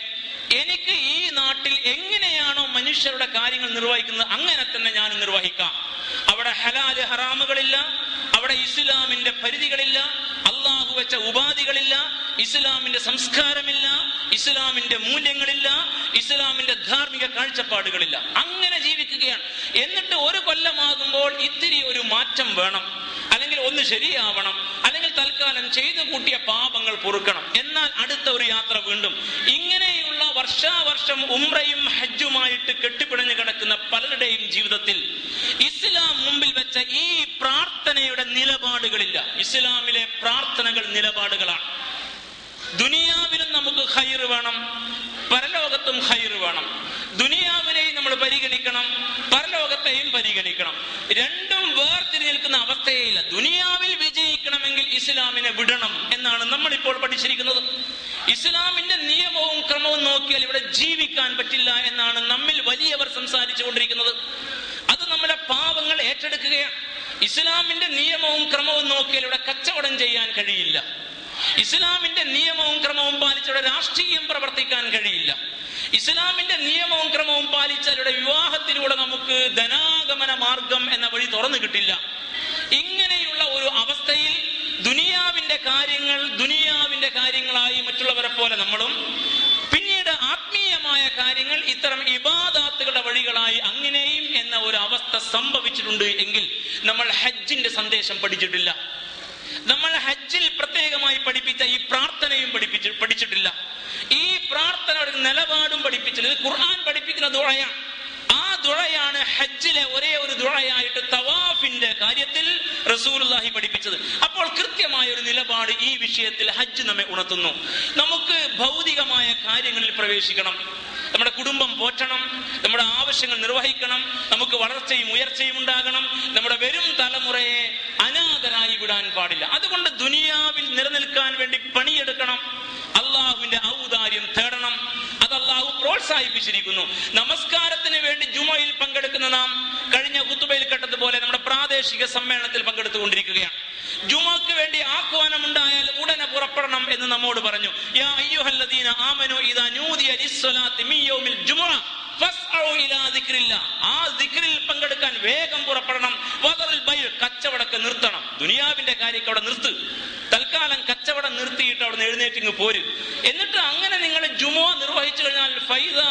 എനിക്ക് ഈ നാട്ടിൽ എങ്ങനെയാണോ മനുഷ്യരുടെ കാര്യങ്ങൾ നിർവഹിക്കുന്നത് അങ്ങനെ തന്നെ ഞാൻ നിർവഹിക്കാം. അവിടെ ഹലാല് ഹറാമുകളില്ല, അവിടെ ഇസ്ലാമിന്റെ പരിധികളില്ല, അള്ളാഹു വെച്ച ഉപാധികളില്ല, ഇസ്ലാമിന്റെ സംസ്കാരമില്ല, ഇസ്ലാമിന്റെ മൂല്യങ്ങളില്ല, ഇസ്ലാമിന്റെ ധാർമ്മിക കാഴ്ചപ്പാടുകളില്ല. അങ്ങനെ ജീവിക്കുകയാണ്. എന്നിട്ട് ഒരു കൊല്ലമാകുമ്പോൾ ഇത്തിരി ഒരു മാറ്റം വേണം, അല്ലെങ്കിൽ ഒന്ന് ശരിയാവണം, അല്ലെങ്കിൽ തൽക്കാലം ചെയ്തു കൂട്ടിയ പാപങ്ങൾ പൊറുക്കണം, എന്നാൽ അടുത്ത ഒരു യാത്ര വീണ്ടും. ഇങ്ങനെയുള്ള വർഷാവർഷം ഉംറയും ഹജ്ജുമായിട്ട് കെട്ടിപ്പിടഞ്ഞു കിടക്കുന്ന പലരുടെയും ജീവിതത്തിൽ ഇസ്ലാം മുമ്പിൽ വെച്ച ഈ പ്രാർത്ഥനയുടെ നിലപാടുകളില്ല. ഇസ്ലാമിലെ പ്രാർത്ഥനകൾ നിലപാടുകളാണ്. ദുനിയാവിലും നമുക്ക് ഖൈർ വേണം, പരലോകത്തും ഖൈർ വേണം. ദുനിയാവിനെയും നമ്മൾ പരിഗണിക്കണം, പരലോകത്തെയും പരിഗണിക്കണം. രണ്ടും വേർതിരിഞ്ഞ് നിൽക്കുന്ന അവസ്ഥയില്ല. ദുനിയാവിൽ വിജയിക്കണമെങ്കിൽ ഇസ്ലാമിനെ വിടണം എന്നാണ് നമ്മളിപ്പോൾ പഠിച്ചിരിക്കുന്നത്. ഇസ്ലാമിന്റെ നിയമവും ക്രമവും നോക്കിയാൽ ഇവിടെ ജീവിക്കാൻ പറ്റില്ല എന്നാണ് നമ്മിൽ വലിയവർ സംസാരിച്ചു കൊണ്ടിരിക്കുന്നത്. അത് നമ്മുടെ പാവങ്ങൾ ഏറ്റെടുക്കുകയാണ്. ഇസ്ലാമിന്റെ നിയമവും ക്രമവും നോക്കിയാൽ ഇവിടെ കച്ചവടം ചെയ്യാൻ കഴിയില്ല. ഇസ്ലാമിന്റെ നിയമവും ക്രമവും പാലിച്ചവിടെ രാഷ്ട്രീയം പ്രവർത്തിക്കാൻ കഴിയില്ല. ഇസ്ലാമിന്റെ നിയമവും ക്രമവും പാലിച്ചാൽ ഇവിടെ വിവാഹത്തിലൂടെ നമുക്ക് ധനാഗമന മാർഗം എന്ന വഴി തുറന്നു കിട്ടില്ല. ഇങ്ങനെയുള്ള ഒരു അവസ്ഥയിൽ ദുനിയാവിന്റെ കാര്യങ്ങളായി മറ്റുള്ളവരെ പോലെ നമ്മളും, പിന്നീട് ആത്മീയമായ കാര്യങ്ങൾ ഇത്തരം ഇബാദാത്തുകളുടെ വഴികളായി അങ്ങനെയും എന്ന ഒരു അവസ്ഥ സംഭവിച്ചിട്ടുണ്ട് എങ്കിൽ നമ്മൾ ഹജ്ജിന്റെ സന്ദേശം പഠിച്ചിട്ടില്ല. നമ്മൾ ഹജ്ജിൽ പ്രത്യേകമായി പഠിപ്പിച്ച ഈ പ്രാർത്ഥനയും പഠിച്ചിട്ടില്ല. ഈ പ്രാർത്ഥനയുടെ നിലപാടും പഠിപ്പിച്ചത് ഖുർആൻ പഠിപ്പിക്കുന്ന ദുആയാണ്. ആ ദുആയാണ് ഹജ്ജിലെ ഒരേ ഒരു ദുആയായിട്ട് തവാഫിന്റെ കാര്യത്തിൽ റസൂലുള്ളാഹി പഠിപ്പിച്ചത്. അപ്പോൾ കൃത്യമായ ഒരു നിലപാട് ഈ വിഷയത്തിൽ ഹജ്ജ് നമ്മെ ഉണർത്തുന്നു. നമുക്ക് ഭൗതികമായ കാര്യങ്ങളിൽ പ്രവേശിക്കണം, നമ്മുടെ കുടുംബം പോറ്റണം, നമ്മുടെ ആവശ്യങ്ങൾ നിർവഹിക്കണം, നമുക്ക് വളർച്ചയും ഉയർച്ചയും ഉണ്ടാകണം, നമ്മുടെ വരും തലമുറയെ അനാഥരായി വിടാൻ പാടില്ല. അതുകൊണ്ട് ദുനിയാവിൽ നിലനിൽക്കാൻ വേണ്ടി പണിയെടുക്കണം, അള്ളാഹുവിന്റെ ഔദാര്യം തേടണം. അത് അള്ളാഹു പ്രോത്സാഹിപ്പിച്ചിരിക്കുന്നു. നമസ്കാരത്തിന് വേണ്ടി ജുമയിൽ പങ്കെടുക്കുന്ന നാം കഴിഞ്ഞ ഖുതുബയിൽ കേട്ടതുപോലെ നമ്മുടെ പ്രാദേശിക സമ്മേളനത്തിൽ പങ്കെടുത്തുകൊണ്ടിരിക്കുകയാണ്. ജുമക്ക് വേണ്ടി ആഹ്വാനം ഉണ്ടായാൽ ഉടനെ പുറപ്പെടണം എന്ന് നമ്മോട് പറഞ്ഞു. യാ അയ്യുഹല്ലദീന ആമനു ഇദാ നൂദിയ ലിസ്സലാത്തി മിൻ യൗമിൽ ജുമുഅ ഫസ്അഉ ഇലാ ദിക്രില്ലാഹ്. ആ ദിക്റിൽ പങ്കെടുക്കാൻ വേഗം പുറപ്പെടണം. വദറുൽ ബൈ, കച്ചവടമൊക്കെ നിർത്തണം. ദുനിയാവിന്റെ കാര്യമൊക്കെ അവിടെ നിർത്ത്. തൽക്കാലം കച്ചവടം നിർത്തിയിട്ട് അവിടെ നിന്ന് എഴുന്നേറ്റിങ് പോര്. എന്നിട്ട് അങ്ങനെ നിങ്ങൾ ജുമുഅ നിർവഹിച്ചു കഴിഞ്ഞാൽ ഫൈദാ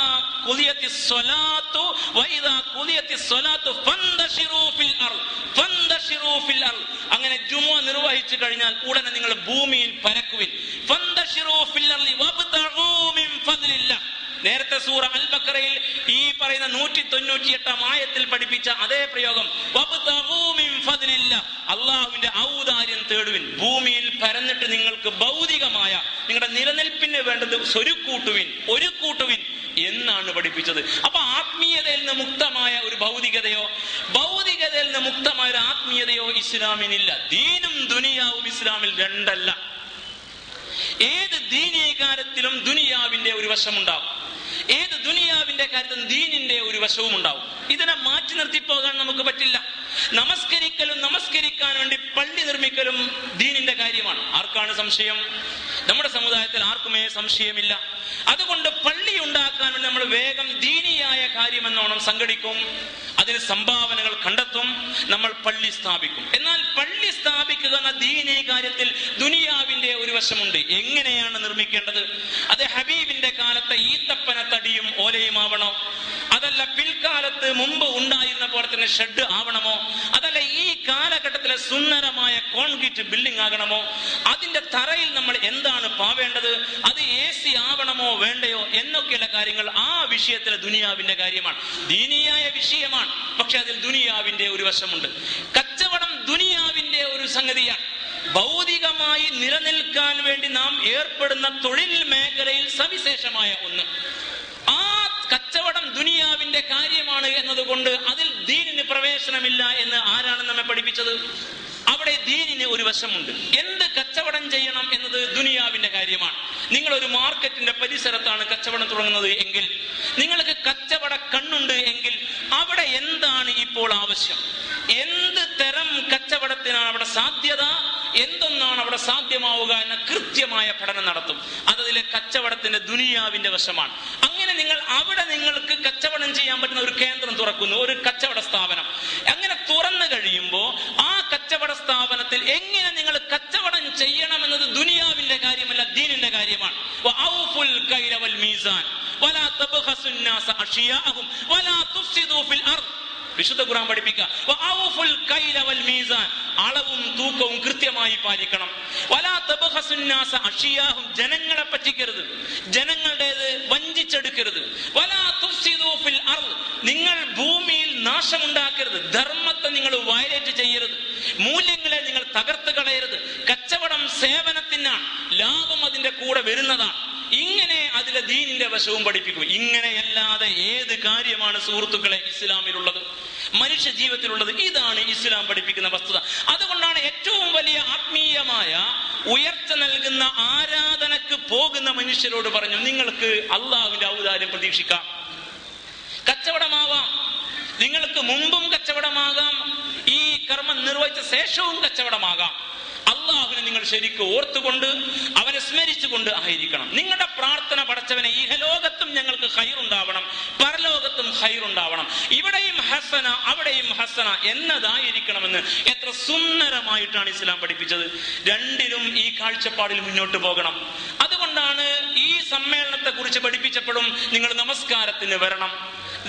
ഖുദിയത്തിസ് സ്വലാത്തു വഇദാ ഖുദിയത്തിസ് സ്വലാത്തു ഫന്തശിറൂ ഫിൽ അർദ് ഫന്തശിറൂ ഫിൽ അർദ്. അങ്ങനെ ജുമുഅ നിർവഹിച്ചു കഴിഞ്ഞാൽ ഉടനെ നിങ്ങൾ ഭൂമിയിൽ പരക്കുവിൻ. ഫന്തശിറൂ ഫിൽ അർദി വബ്തഗൂ മിൻ ഫദ്ലില്ലാഹ്. നേരത്തെ സൂറ അൽ ബഖറയിൽ ഈ പറയുന്ന 198 ആയത്തിൽ പഠിപ്പിച്ച അതേ പ്രയോഗം, വബ്തഗൂ മിൻ ഫദ്ലില്ലാഹ്, അല്ലാഹുവിന്റെ ഔദാര്യം തേടുവിൻ. ഭൂമിയിൽ പരന്നിട്ട് നിങ്ങൾക്ക് ഭൗതികമായ നിങ്ങളുടെ നിലനിൽപ്പിന് വേണ്ടത് ഒരുക്കൂട്ടുവിൻ എന്നാണ് പഠിപ്പിച്ചത്. അപ്പൊ ആത്മീയതയിൽ നിന്ന് മുക്തമായ ഒരു ഭൗതികതയിൽ നിന്ന് മുക്തമായ ഒരു ആത്മീയതയോ ഇസ്ലാമിനില്ല. ദീനും ദുനിയാവും ഇസ്ലാമിൽ രണ്ടല്ല. ഏത് ദീനീയ കാര്യത്തിലും ദുനിയാവിന്റെ ഒരു വശമുണ്ടാവും, ഏത് ദുനിയാവിന്റെ കാര്യത്തിലും ദീനിന്റെ ഒരു വശവും ഉണ്ടാവും. ഇതിനെ മാറ്റി നിർത്തി പോകാൻ നമുക്ക് പറ്റില്ല. നമസ്കരിക്കാൻ വേണ്ടി പള്ളി നിർമ്മിക്കലും ദീനിന്റെ കാര്യമാണ്. ആർക്കാണ് സംശയം? നമ്മുടെ സമുദായത്തിൽ ആർക്കുമേ സംശയമില്ല. അതുകൊണ്ട് പള്ളി ഉണ്ടാക്കാൻ വേണ്ടി നമ്മൾ വേഗം ദീനിയായ കാര്യമെന്നോണം സംഘടിക്കും, അതിന് സംഭാവനകൾ കണ്ടെത്തും, നമ്മൾ പള്ളി സ്ഥാപിക്കും. എന്നാൽ പള്ളി സ്ഥാപിക്കുക എന്ന ദീനീ കാര്യത്തിൽ ദുനിയാവിന്റെ ഒരു വശമുണ്ട്. എങ്ങനെയാണ് നിർമ്മിക്കേണ്ടത്? അത് ഹബീബിന്റെ കാലത്തെ ഈത്തപ്പന തടിയും ഓലയും ആവണോ? അതല്ല പിൽക്കാലത്ത് മുമ്പ് ഉണ്ടായിരുന്ന പോലെ തന്നെ ഷെഡ് ആവണമോ? അതല്ല ഈ കാലഘട്ടത്തിലെ സുന്ദരമായ കോൺക്രീറ്റ് ബിൽഡിംഗ് ആകണമോ? അതിന്റെ തറയിൽ നമ്മൾ എന്താണ് പാവേണ്ടത്? അത് AC ആവണമോ വേണ്ടയോ എന്നൊക്കെയുള്ള കാര്യങ്ങൾ ആ വിഷയത്തിലെ ദുനിയാവിന്റെ കാര്യമാണ്. ദീനിയായ വിഷയമാണ്, പക്ഷെ അതിൽ ദുനിയാവിന്റെ ഒരു വശമുണ്ട്. കച്ചവടം ദുനിയാവിന്റെ ഒരു സംഗതിയാണ്. ഭൗതികമായി നിലനിൽക്കാൻ വേണ്ടി നാം ഏർപ്പെടുന്ന തൊഴിൽ മേഖലയിൽ സവിശേഷമായ ഒന്ന്. ആ കച്ചവടം ദുനിയാവിന്റെ കാര്യമാണ് എന്നതുകൊണ്ട് അതിൽ ദീനിന് പ്രവേശനമില്ല എന്ന് ആരാണ് നമ്മെ പഠിപ്പിച്ചത്? അവിടെ ദീനിന് ഒരു വശമുണ്ട്. എന്ത് കച്ചവടം ചെയ്യണം എന്നത് ദുനിയാവിന്റെ കാര്യമാണ്. നിങ്ങളൊരു മാർക്കറ്റിന്റെ പരിസരത്താണ് കച്ചവടം തുടങ്ങുന്നത് എങ്കിൽ, നിങ്ങൾക്ക് കച്ചവട കണ്ണുണ്ട് എങ്കിൽ അവിടെ എന്താണ് ഇപ്പോൾ ആവശ്യം, എന്ത് തരം കച്ചവടത്തിനാണ് അവിടെ സാധ്യത, എന്തൊന്നാണ് അവിടെ സാധ്യമാവുക എന്ന കൃത്യമായ പഠനം നടത്തും. അതതിൽ അതിലെ കച്ചവടത്തിന്റെ ദുനിയാവിന്റെ വശമാണ്. അങ്ങനെ നിങ്ങൾ അവിടെ നിങ്ങൾക്ക് കച്ചവടം ചെയ്യാൻ പറ്റുന്ന ഒരു കേന്ദ്രം തുറക്കുന്നു, ഒരു കച്ചവട സ്ഥാപനം. അങ്ങനെ തുറന്നു കഴിയുമ്പോൾ ആ കച്ചവട സ്ഥാപനത്തിൽ എങ്ങനെ നിങ്ങൾ കച്ചവടം ചെയ്യണമെന്നത് ദുനിയാവിന്റെ കാര്യമല്ല, ദീനിന്റെ കാര്യമാണ്. വിശുദ്ധ ഖുർആൻ പഠിപ്പിക്കുക, അളവും തൂക്കവും കൃത്യമായി പാലിക്കണം. ജനങ്ങളെ പറ്റിക്കരുത്, ജനങ്ങളുടേത് വഞ്ചിച്ചെടുക്കരുത്. നിങ്ങൾ ഭൂമിയിൽ നാശമുണ്ടാക്കരുത്, ധർമ്മത്തെ നിങ്ങൾ വയലേറ്റ് ചെയ്യരുത്, മൂല്യങ്ങളെ നിങ്ങൾ തകർത്ത് കളയരുത്. കച്ചവടം സേവനത്തിനാണ്, ലാഭം അതിന്റെ കൂടെ വരുന്നതാണ്. ഇങ്ങനെ അതിലെ ദീനിന്റെ വശവും പഠിപ്പിക്കും. ഇങ്ങനെയല്ലാതെ ഏത് കാര്യമാണ് സുഹൃത്തുക്കളെ ഇസ്ലാമിലുള്ളത്, മനുഷ്യ ജീവിതത്തിലുള്ളത്? ഇതാണ് ഇസ്ലാം പഠിപ്പിക്കുന്ന വസ്തുത. അതുകൊണ്ടാണ് ഏറ്റവും വലിയ ആത്മീയമായ ഉയർച്ച നൽകുന്ന ആരാധനക്ക് പോകുന്ന മനുഷ്യരോട് പറഞ്ഞു, നിങ്ങൾക്ക് അള്ളാഹുവിന്റെ ഔദാര്യം പ്രതീക്ഷിക്കാം. കച്ചവടമാവാം, നിങ്ങൾക്ക് മുമ്പും കച്ചവടമാകാം, ഈ കർമ്മം നിർവഹിച്ച ശേഷവും കച്ചവടമാകാം. അള്ളാഹുവിനെ നിങ്ങൾ ശരിക്കും ഓർത്തുകൊണ്ട് അവനെ സ്മരിച്ചുകൊണ്ട് ആയിരിക്കണം. നിങ്ങളുടെ പ്രാർത്ഥന, പടച്ചവനെ ഇഹലോകത്തും ഞങ്ങൾക്ക് ഖൈറുണ്ടാവണം, പരലോകത്തും ഖൈറുണ്ടാവണം, ഇവിടെയും ഹസന അവിടെയും ഹസന എന്നതായിരിക്കണമെന്ന് എത്ര സുന്ദരമായിട്ടാണ് ഇസ്ലാം പഠിപ്പിച്ചത്. രണ്ടിലും ഈ കാഴ്ചപ്പാടിൽ മുന്നോട്ട് പോകണം. അതുകൊണ്ടാണ് ഈ സമ്മേളനത്തെ കുറിച്ച് പഠിപ്പിച്ചപ്പോഴും നിങ്ങൾ നമസ്കാരത്തിന് വരണം,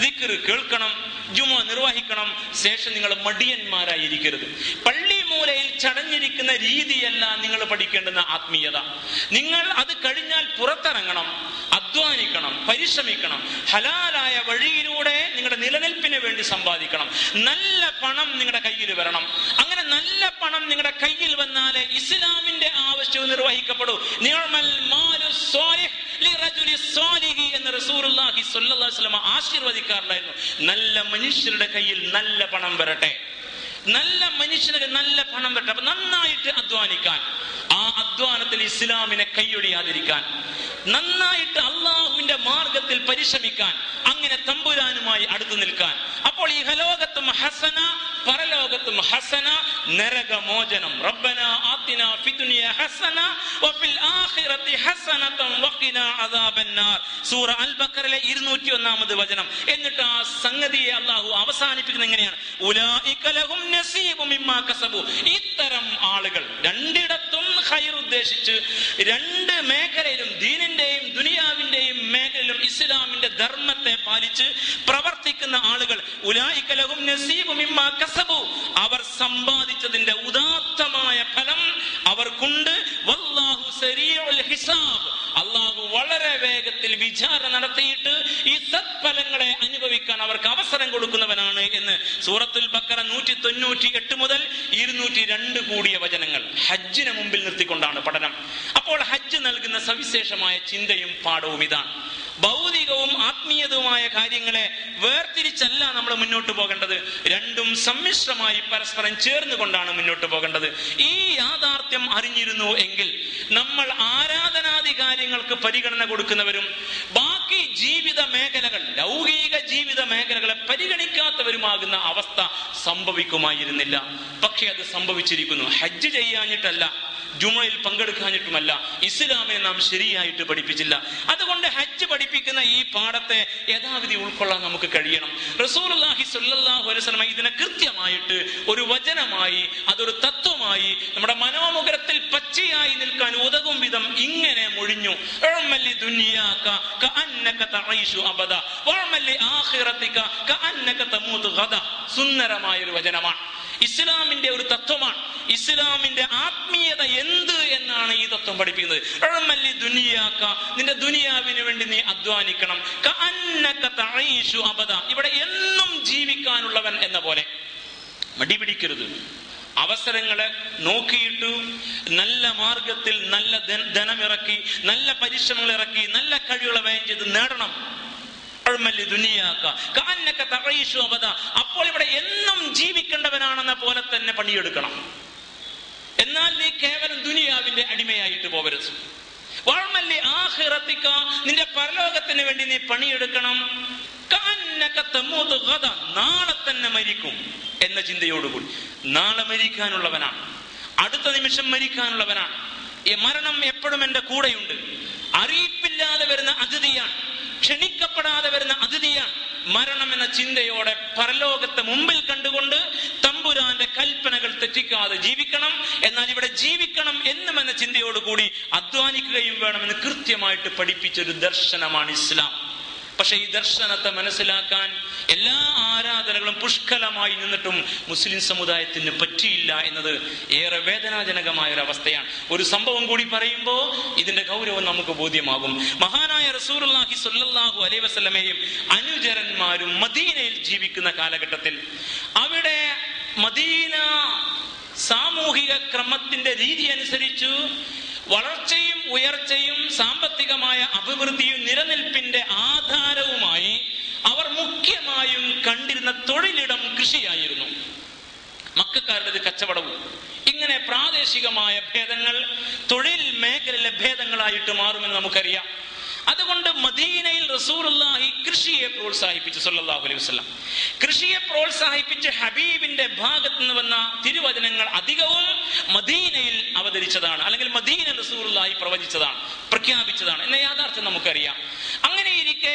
ദിക്ർ കേൾക്കണം, ജുമുഅ നിർവഹിക്കണം. ശേഷം നിങ്ങൾ മടിയന്മാരായിരിക്കരുത്. പള്ളി മൂലയിൽ ചടഞ്ഞിരിക്കുന്ന രീതിയല്ല നിങ്ങൾ പഠിക്കേണ്ടുന്ന ആത്മീയത. നിങ്ങൾ അത് കഴിഞ്ഞാൽ പുറത്തിറങ്ങണം, അധ്വാനിക്കണം, പരിശ്രമിക്കണം, ഹലാലായ വഴിയിലൂടെ നിങ്ങളുടെ നിലനിൽപ്പിന് വേണ്ടി സമ്പാദിക്കണം. നല്ല പണം നിങ്ങളുടെ കയ്യിൽ വരണം. അങ്ങനെ നല്ല പണം നിങ്ങളുടെ കയ്യിൽ വന്നാലേ ഇസ്ലാമിന്റെ ആവശ്യവും നിർവഹിക്കപ്പെടൂ. നിഅമൽ മാലു സ്വാലിഹ് ലിറജുലി സ്വാലിഹി എന്ന് റസൂലുള്ളാഹി സ്വല്ലല്ലാഹു അലൈഹി വസല്ലം ആശീർവദിക്കാറുണ്ടായിരുന്നു. നല്ല മനുഷ്യരുടെ കയ്യിൽ നല്ല പണം വരട്ടെ, നല്ല മനുഷ്യർക്ക് നല്ല പണം വരട്ടെ. അപ്പൊ നന്നായിട്ട് അധ്വാനിക്കാൻ, ആ അധ്വാനത്തിൽ ഇസ്ലാമിനെ കൈയൊഴിയാതിരിക്കാൻ, നന്നായിട്ട് അള്ളാഹുവിന്റെ മാർഗത്തിൽ പരിശ്രമിക്കാൻ, അങ്ങനെ തമ്പുരാനുമായി അടുത്തു നിൽക്കാൻ. അപ്പോൾ ഇഹലോകത്തും ഹസന, പരലോകത്തും ഹസന, നരകമോചനം. റബ്ബനാ ആതിനാ ഫിദ്ദുനിയ ഹസന വഫിൽ ആഖിറതി ഹസനതൻ വഖിനാ അദാബന്നാർ. സൂറ അൽ ബഖറയിലെ 201-ാമത് വചനം. എന്നിട്ട് ആ സംഗതിയെ അല്ലാഹു അവസാനിപ്പിക്കുന്നത് എങ്ങനെയാണ്? ഉലൈക ലഹും നസീബു മിമ്മാ കസബു. ഇത്തരം ആളുകൾ രണ്ടിടത്തും ഖൈർ ഉദ്ദേശിച്ച് രണ്ട് മേഖലയിലും, ദീനിന്റെയും ദുനിയാവിന്റെയും മേഖലയിലും ഇസ്ലാമിന്റെ ധർമ്മത്തെ പാലിച്ച് പ്രവർത്തിക്കുന്ന ആളുകൾ, ഉലൈക ലഹും നസീബു മിമ്മാ കസബു, അവർ സമ്പാദിച്ചതിന്റെ ഉദാത്തമായ ഫലം അവർക്കുണ്ട്. വല്ലാഹു സരീഉൽ ഹിസാബ്, അല്ലാഹു വളരെ വേഗത്തിൽ വിചാരണ നടത്തിയിട്ട് ഈ സത്ഫലങ്ങളെ അനുഭവിക്കാൻ അവർക്ക് അവസരം കൊടുക്കുന്നവനാണ് എന്ന് സൂറത്തുൽ ബഖറ 198 മുതൽ 202 കൂടിയ വചനങ്ങൾ. ഹജ്ജിനെ മുമ്പിൽ നിർത്തിക്കൊണ്ടാണ് പഠനം. അപ്പോൾ ഹജ്ജ് നൽകുന്ന സവിശേഷമായ ചിന്തയും പാഠവും ഇതാണ്. ഭൗതികവും ആത്മീയതവുമായ കാര്യങ്ങളെ വേർതിരിച്ചല്ല നമ്മൾ മുന്നോട്ട് പോകേണ്ടത്. രണ്ടും സമ്മിശ്രമായി പരസ്പരം ചേർന്നുകൊണ്ടാണ് മുന്നോട്ട് പോകേണ്ടത്. ഈ യാഥാർത്ഥ്യം അറിഞ്ഞിരുന്നു എങ്കിൽ നമ്മൾ ആരാധനാദി കാര്യങ്ങൾക്ക് പരിഗണന കൊടുക്കുന്നവരും ബാക്കി ജീവിത മേഖലകൾ, ലൗകിക ജീവിത മേഖലകളെ പരിഗണിക്കാത്തവരുമാകുന്ന അവസ്ഥ സംഭവിക്കുമായിരുന്നില്ല. പക്ഷെ അത് സംഭവിച്ചിരിക്കുന്നു. ഹജ്ജ് ചെയ്യാഞ്ഞിട്ടല്ല, ജുമുഅയിൽ പങ്കെടുക്കാഞ്ഞിട്ടുമല്ല, ഇസ്ലാമിനെ നാം ശരിയായിട്ട് പഠിപ്പിച്ചില്ല. അതുകൊണ്ട് ഹജ്ജ് പഠിപ്പിക്കുന്ന ഈ പാഠത്തെ യഥാവിധി ഉൾക്കൊള്ളാൻ നമുക്ക് കഴിയണം. റസൂലുള്ളാഹി സ്വല്ലല്ലാഹു അലൈഹി വസല്ലം ഇതിനെ കൃത്യമായിട്ട് ഒരു വചനമായി, അതൊരു തത്വമായി നമ്മുടെ മനോമുഖരത്തിൽ പച്ചയായി നിൽക്കാൻ ഉതകും വിധം ഇങ്ങനെ മൊഴിഞ്ഞു. സുന്ദരമായൊരു വചനമാണ്. ഇസ്ലാമിന്റെ ഒരു തത്വമാണ്. ഇസ്ലാമിന്റെ ആത്മീയത എന്ത് എന്നാണ് ഈ തത്വം പഠിപ്പിക്കുന്നത്. നിന്റെ ദുനിയാവിന് വേണ്ടി നീ അധ്വാനിക്കണം. ഇവിടെ എന്നും ജീവിക്കാനുള്ളവൻ എന്ന പോലെ മടിപിടിക്കരുത്. അവസരങ്ങളെ നോക്കിയിട്ട് നല്ല മാർഗത്തിൽ നല്ല ധനമിറക്കി, നല്ല പരിശ്രമങ്ങൾ ഇറക്കി, നല്ല കഴിവുകളെ വ്യയം ചെയ്ത് നേടണം. അപ്പോൾ ഇവിടെ എന്നും ജീവിക്കേണ്ടവനാണെന്ന പോലെ തന്നെ പണിയെടുക്കണം. എന്നാൽ നീ കേവലം ദുനിയാവിന്റെ അടിമയായിട്ട് പോകരുത്. നിന്റെ പരലോകത്തിന് വേണ്ടി നീ പണിയെടുക്കണം. നാളെ തന്നെ മരിക്കും എന്ന ചിന്തയോടുകൂടി. നാളെ മരിക്കാനുള്ളവനാണ്, അടുത്ത നിമിഷം മരിക്കാനുള്ളവനാണ്. ഈ മരണം എപ്പോഴും എൻ്റെ കൂടെയുണ്ട്. അറിയിപ്പില്ലാതെ വരുന്ന അതിഥിയാണ്, ക്ഷണിക്കപ്പെടാതെ വരുന്ന അതിഥിയാണ്. മരണം എന്ന ചിന്തയോടെ പരലോകത്തെ മുമ്പിൽ കണ്ടുകൊണ്ട് തമ്പുരാന്റെ കൽപ്പനകൾ തെറ്റിക്കാതെ ജീവിക്കണം. എന്നാൽ ഇവിടെ ജീവിക്കണം എന്ന ചിന്തയോടുകൂടി അധ്വാനിക്കുകയും വേണമെന്ന് കൃത്യമായിട്ട് പഠിപ്പിച്ചൊരു ദർശനമാണ് ഇസ്ലാം. പക്ഷെ ഈ ദർശനത്തെ മനസ്സിലാക്കാൻ എല്ലാ ആരാധനകളും പുഷ്കലമായി നിന്നിട്ടും മുസ്ലിം സമുദായത്തിന് പറ്റിയില്ല എന്നത് ഏറെ വേദനാജനകമായ ഒരു അവസ്ഥയാണ്. ഒരു സംഭവം കൂടി പറയുമ്പോൾ ഇതിന്റെ ഗൗരവം നമുക്ക് ബോധ്യമാകും. മഹാനായ റസൂലുള്ളാഹി സ്വല്ലല്ലാഹു അലൈഹി വസല്ലമയും അനുചരന്മാരും മദീനയിൽ ജീവിക്കുന്ന കാലഘട്ടത്തിൽ അവിടെ മദീന സാമൂഹിക ക്രമത്തിന്റെ രീതി അനുസരിച്ചു വളർച്ചയും ഉയർച്ചയും സാമ്പത്തികമായ അഭിവൃദ്ധിയും നിലനിൽപ്പിന്റെ ആധാരവുമായി അവർ മുഖ്യമായും കണ്ടിരുന്ന തൊഴിലിടം കൃഷിയായിരുന്നു. മക്കക്കാരുടേത് കച്ചവടവും. ഇങ്ങനെ പ്രാദേശികമായ ഭേദങ്ങൾ തൊഴിൽ മേഖലയിലെ ഭേദങ്ങളായിട്ട് മാറുമെന്ന് നമുക്കറിയാം. അതുകൊണ്ട് മദീനയിൽ റസൂലുള്ളാഹി കൃഷിയെ പ്രോത്സാഹിപ്പിച്ചു സല്ലല്ലാഹു അലൈഹി വസല്ലം. കൃഷിയെ പ്രോത്സാഹിപ്പിച്ച് ഹബീബിന്റെ ഭാഗത്ത് നിന്ന് വന്ന തിരുവചനങ്ങൾ അധികവും മദീനയിൽ അവതരിച്ചതാണ്, അല്ലെങ്കിൽ മദീന റസൂലുള്ളാഹി പ്രവചിച്ചതാണ്, പ്രഖ്യാപിച്ചതാണ് എന്ന യാഥാർത്ഥ്യം നമുക്കറിയാം. അങ്ങനെയിരിക്കെ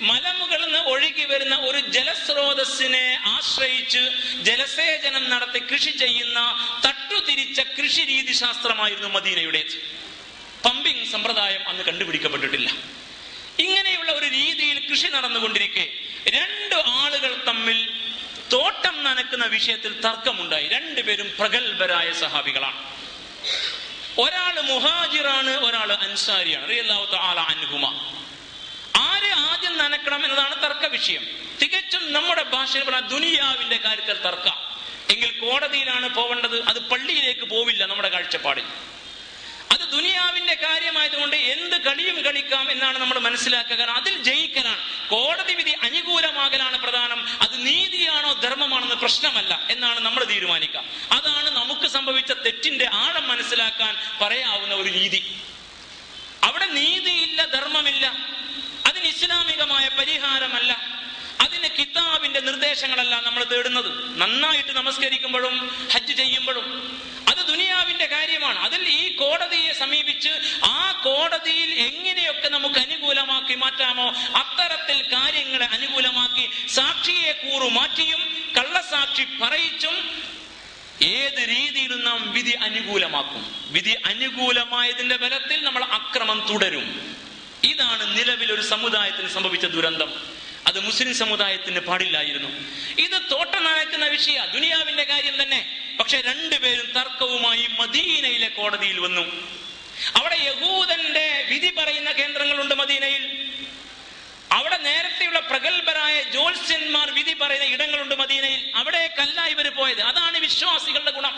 മലമുകളിൽ നിന്ന് ഒഴുകി വരുന്ന ഒരു ജലസ്രോതസ്സിനെ ആശ്രയിച്ച് ജലസേചനം നടത്തി കൃഷി ചെയ്യുന്ന തട്ടുതിരിച്ച കൃഷി രീതി ശാസ്ത്രമായിരുന്നു മദീനയുടേത്. പമ്പിംഗ് സമ്പ്രദായം അന്ന് കണ്ടുപിടിക്കപ്പെട്ടിട്ടില്ല. ഇങ്ങനെയുള്ള ഒരു രീതിയിൽ കൃഷി നടന്നുകൊണ്ടിരിക്കെ രണ്ട് ആളുകൾ തമ്മിൽ തോട്ടം നനക്കുന്ന വിഷയത്തിൽ തർക്കമുണ്ടായി. രണ്ടുപേരും പ്രഗത്ഭരായ സഹാബികളാണ്. ഒരാള് മുഹാജിറാണ്, ഒരാള് അൻസാരിയാണ് റളിയല്ലാഹു തആല അൻഹുമ. ആര് ആദ്യം നനക്കണം എന്നതാണ് തർക്ക വിഷയം. തികച്ചും നമ്മുടെ ഭാഷയിൽ പറഞ്ഞ ദുനിയാവിന്റെ കാര്യത്തിൽ തർക്കം എങ്കിൽ കോടതിയിലാണ് പോവേണ്ടത്, അത് പള്ളിയിലേക്ക് പോവില്ല. നമ്മുടെ കാഴ്ചപ്പാടിൽ അത് ദുനിയാവിന്റെ കാര്യമായതുകൊണ്ട് എന്ത് കളിയും കളിക്കാം എന്നാണ് നമ്മൾ മനസ്സിലാക്കുക. അതിൽ ജയിക്കലാണ്, കോടതി വിധി അനുകൂലമാകലാണ് പ്രധാനം. അത് നീതിയാണോ ധർമ്മമാണെന്ന് പ്രശ്നമല്ല എന്നാണ് നമ്മൾ തീരുമാനിക്കുക. അതാണ് നമുക്ക് സംഭവിച്ച തെറ്റിന്റെ ആഴം മനസ്സിലാക്കാൻ പറയാവുന്ന ഒരു രീതി. അവിടെ നീതിയില്ല, ധർമ്മമില്ല. അതിന് ഇസ്ലാമികമായ പരിഹാരമല്ല, അതിന് കിതാബിന്റെ നിർദ്ദേശങ്ങളല്ല നമ്മൾ തേടുന്നത്. നന്നായിട്ട് നമസ്കരിക്കുമ്പോഴും ഹജ്ജ് ചെയ്യുമ്പോഴും അത് ദുനിയാവിന്റെ കാര്യമാണ്. അതിൽ ഈ കോടതിയെ സമീപിച്ച് ആ കോടതിയിൽ എങ്ങനെയൊക്കെ നമുക്ക് അനുകൂലമാക്കി മാറ്റാമോ അത്തരത്തിൽ കാര്യങ്ങളെ അനുകൂലമാക്കി സാക്ഷിയെ കൂറുമാറ്റിയും കള്ളസാക്ഷി പറയിച്ചും ഏത് രീതിയിലും നാം വിധി അനുകൂലമാക്കും. വിധി അനുകൂലമായതിന്റെ ബലത്തിൽ നമ്മൾ അക്രമം തുടരും. ഇതാണ് നിലവിൽ ഒരു സമുദായത്തിന് സംഭവിച്ച ദുരന്തം. അത് മുസ്ലിം സമുദായത്തിന് പാടില്ലായിരുന്നു. ഇത് തോട്ടം നനയ്ക്കുന്ന വിഷയ ദുനിയാവിന്റെ കാര്യം തന്നെ. പക്ഷെ രണ്ടുപേരും തർക്കവുമായി മദീനയിലെ കോടതിയിൽ വന്നു. അവിടെ യഹൂദന്റെ വിധി പറയുന്ന കേന്ദ്രങ്ങളുണ്ട് മദീനയിൽ. അവിടെ നേരത്തെയുള്ള പ്രഗത്ഭരായ ജ്യോത്സ്യന്മാർ വിധി പറയുന്ന ഇടങ്ങളുണ്ട് മദീനയിൽ. അവിടേക്കല്ല ഇവർ പോയത്. അതാണ് വിശ്വാസികളുടെ ഗുണം.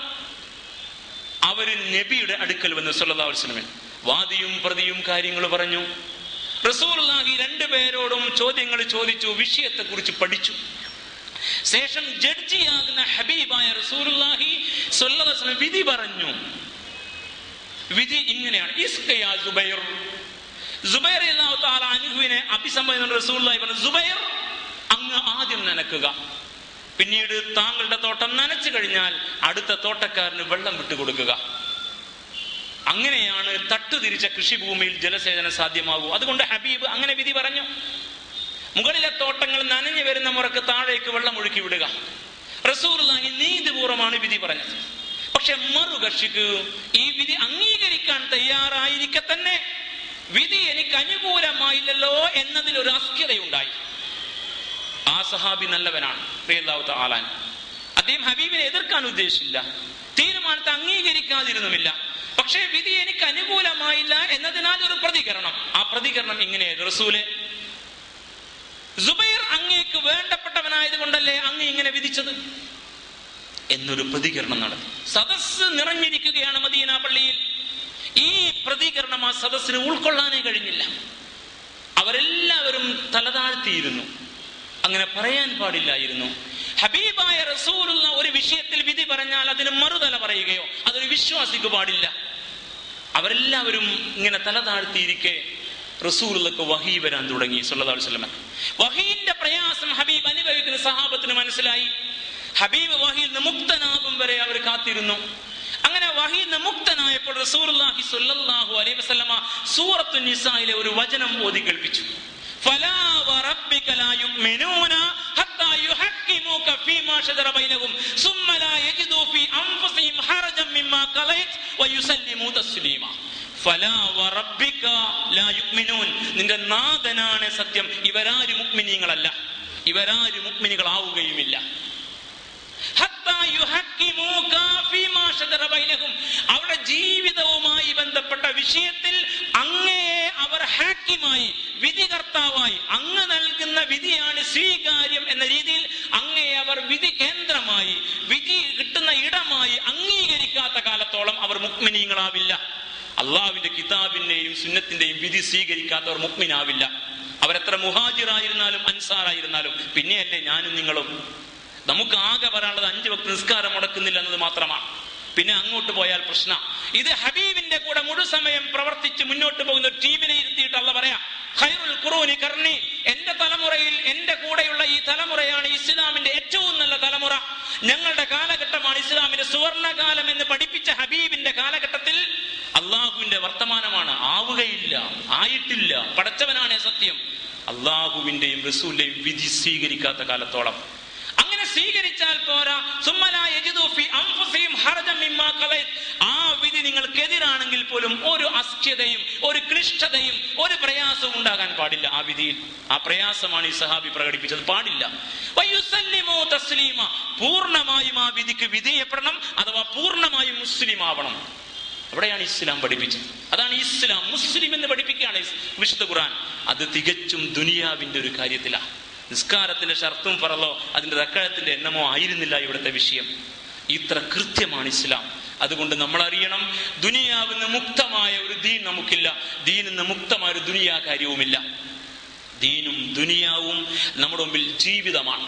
അവര് നബിയുടെ അടുക്കൽ വന്നു സല്ലല്ലാഹു അലൈഹി വസല്ലം. വാദിയും പ്രതിയും കാര്യങ്ങൾ പറഞ്ഞു. റസൂലുള്ളാഹി രണ്ടുപേരോടും ചോദ്യങ്ങൾ ചോദിച്ചു, വിഷയത്തെ കുറിച്ച് പഠിച്ചു. ശേഷം ജഡ്ജിയാകുന്ന ഹബീബായ റസൂലുള്ളാഹി സ്വല്ലല്ലാഹു അലൈഹി വസല്ലം വിധി പറഞ്ഞു. വിധി ഇങ്ങനെയാണ്: ഇസ്ഖയാ സുബൈർ. സുബൈർ റളിയല്ലാഹു തആല അൻഹുവിനെ അഭിസംബോധന റസൂലുള്ളാഹി പറഞ്ഞു, സുബൈർ അങ്ങ് ആദ്യം നനക്കുക, പിന്നീട് താങ്കളുടെ തോട്ടം നനച്ചു കഴിഞ്ഞാൽ അടുത്ത തോട്ടക്കാരന് വെള്ളം വിട്ടുകൊടുക്കുക. അങ്ങനെയാണ് തട്ടുതിരിച്ച കൃഷിഭൂമിയിൽ ജലസേചനം സാധ്യമാകൂ. അതുകൊണ്ട് ഹബീബ് അങ്ങനെ വിധി പറഞ്ഞു. മുകളിലെ തോട്ടങ്ങൾ നനഞ്ഞു വരുന്ന മുറക്ക് താഴേക്ക് വെള്ളം ഒഴുക്കി വിടുക. റസൂലുള്ളാഹി നീതിപൂർവമാണ് വിധി പറഞ്ഞത്. പക്ഷെ മറുകക്ഷിക്ക് ഈ വിധി അംഗീകരിക്കാൻ തയ്യാറായിരിക്കെ തന്നെ വിധി എനിക്ക് അനുകൂലമായില്ലല്ലോ എന്നതിൽ ഒരു അസ്ഖ്യതയുണ്ടായി. ആ സഹാബി നല്ലവനാണ് റളിയല്ലാഹു തആല. അദ്ദേഹം ഹബീബിനെ എതിർക്കാൻ ഉദ്ദേശിച്ചില്ല, തീരുമാനത്തെ അംഗീകരിക്കാതിരുന്നുമില്ല. പക്ഷേ വിധി എനിക്ക് അനുകൂലമായില്ല എന്നതിനാൽ ഒരു പ്രതികരണം. ആ പ്രതികരണം ഇങ്ങനെയായിരുന്നു: റസൂലെ, സുബൈർ അങ്ങേക്ക് വേണ്ടപ്പെട്ടവനായത് കൊണ്ടല്ലേ അങ്ങ് ഇങ്ങനെ വിധിച്ചത് എന്നൊരു പ്രതികരണം നടത്തി. സദസ്സ് നിറഞ്ഞിരിക്കുകയാണ് മദീന പള്ളിയിൽ. ഈ പ്രതികരണം ആ സദസ്സിന് ഉൾക്കൊള്ളാനേ കഴിഞ്ഞില്ല. അവരെല്ലാവരും തലതാഴ്ത്തിയിരുന്നു. അങ്ങനെ പറയാൻ പാടില്ലായിരുന്നു. ഹബീബായ റസൂലുള്ള ഒരു വിഷയത്തിൽ വിധി പറഞ്ഞാൽ അതിന് മറുതല പറയുകയോ അതൊരു വിശ്വാസിക്ക് പാടില്ല. അവരെല്ലാവരും ഇങ്ങനെ തല താഴ്ത്തിയിരിക്കെ റസൂലുള്ളാഹിക്ക് വഹീ വരാൻ തുടങ്ങി സല്ലല്ലാഹു അലൈഹി വസല്ലം. വഹീന്റെ പ്രയാസം ഹബീബ് അനുഭവിക്കുന്ന സഹാബത്തിന് മനസ്സിലായി. ഹബീബ് വഹീൽ നിന്ന് മുക്തനാകും വരെ അവർ കാത്തിരുന്നു. അങ്ങനെ വഹീ മുക്തനായപ്പോൾ റസൂലുള്ളാഹി സ്വല്ലല്ലാഹു അലൈഹി വസല്ലമ സൂറത്തുൻ നിസായിലെ ഒരു വചനം ഓതി കേൾപ്പിച്ചു. ഫലാ വറബ്ബിക ലാ യുഅ്മിനൂന ഹത്താ യുഹക്കിമൂക ഫീമാ ശജറ ബൈനഹും സുമ്മ ലാ യജിദൂ ഫീ അൻഫുസിഹിം ഹറജൻ മിമ്മാ ഖളൈത വയുസല്ലിമൂ തസ്ലീമാ. ഫലാ വറബ്ബിക ലാ യുഅ്മിനൂൻ, നിന്റെ നാഥനാണ് സത്യം, ഇവരാരും മുഅ്മിനീങ്ങളല്ല, ഇവരാരും മുഅ്മിനുകളാവുകയുമില്ല. അവരുടെ ജീവിതവുമായി ബന്ധപ്പെട്ട വിഷയത്തിൽ അങ്ങയെ അവർ ഹാക്കിമായി, വിധികർത്താവായി, അങ്ങ് നൽകുന്ന വിധിയാണ് സ്വീകാര്യം എന്ന രീതിയിൽ അങ്ങയെ അവർ വിധി കേന്ദ്രമായി, വിധി കിട്ടുന്ന ഇടമായി അംഗീകരിക്കാത്ത കാലത്തോളം അവർ മുഅ്മിനീങ്ങളാവില്ല. അള്ളാഹുവിന്റെ കിതാബിന്റെയും സുന്നത്തിന്റെയും വിധി സ്വീകരിക്കാത്തവർ മുഅ്മിനാവില്ല. അവരെത്ര മുഹാജിറായിരുന്നാലും അൻസാറായിരുന്നാലും. പിന്നെയല്ലേ ഞാനും നിങ്ങളും? നമുക്ക് ആകെ പറയാനുള്ളത് 5 വക്ത് നിസ്കാരം മുടക്കുന്നില്ല എന്നത് മാത്രമാണ്. പിന്നെ അങ്ങോട്ട് പോയാൽ പ്രശ്നം. ഇത് ഹബീബിന്റെ കൂടെ മുഴുസമയം പ്രവർത്തിച്ച് മുന്നോട്ട് പോകുന്ന ഒരു ടീമിനെ ഇരുത്തിയിട്ട് അള്ളാഹ് പറയാം, ഖൈറുൽ ഖുറൂനി ഖർനി, എന്റെ തലമുറയിൽ എന്റെ കൂടെയുള്ള ഈ തലമുറയാണ് ഇസ്ലാമിന്റെ ഏറ്റവും നല്ല തലമുറ, ഞങ്ങളുടെ കാലഘട്ടമാണ് ഇസ്ലാമിന്റെ സുവർണകാലം എന്ന് പഠിപ്പിച്ച ഹബീബിന്റെ കാലഘട്ടത്തിൽ അള്ളാഹുവിന്റെ വർത്തമാനമാണ്. ആവുകയില്ല, ആയിട്ടില്ല, പടച്ചവനാണ് സത്യം. അള്ളാഹുവിന്റെയും റസൂലിന്റെയും വിധി സ്വീകരിക്കാത്ത കാലത്തോളം. അങ്ങനെ സ്വീകരിച്ചാൽ പോരാ, ആ വിധി നിങ്ങൾക്കെതിരാണെങ്കിൽ പോലും ഒരു അസ്ഖ്യതയും ഒരു ക്ലിഷ്ടതയും ഒരു പ്രയാസവും ഉണ്ടാകാൻ പാടില്ല. ആ വിധിയിൽ ആ പ്രയാസമാണ് ഈ സഹാബി പ്രകടിപ്പിച്ചത്. പാടില്ല. പൂർണ്ണമായും ആ വിധിക്ക് വിധേയപ്പെടണം, അഥവാ പൂർണ്ണമായും മുസ്ലിം ആവണം. അവിടെയാണ് ഇസ്ലാം പഠിപ്പിച്ചത്. അതാണ് ഇസ്ലാം, മുസ്ലിം എന്ന് പഠിപ്പിക്കുകയാണ് വിശുദ്ധ ഖുർആൻ. അത് തികച്ചും ദുനിയാവിന്റെ ഒരു കാര്യത്തിലാണ്. നിസ്കാരത്തിന്റെ ഷർത്തും ഫറളോ അതിന്റെ റക്അത്തിന്റെ എണ്ണമോ ആയിരുന്നില്ല ഇവിടുത്തെ വിഷയം. ഇത്ര കൃത്യമാണ് ഇസ്ലാം. അതുകൊണ്ട് നമ്മൾ അറിയണം, ദുനിയാവിന് മുക്തമായ ഒരു ദീൻ നമുക്കില്ല, ദീനിന്ന് മുക്തമായ ഒരു ദുനിയാ കാര്യവുമില്ല. ദീനും ദുനിയാവും നമ്മുടെ മുമ്പിൽ ജീവിതമാണ്.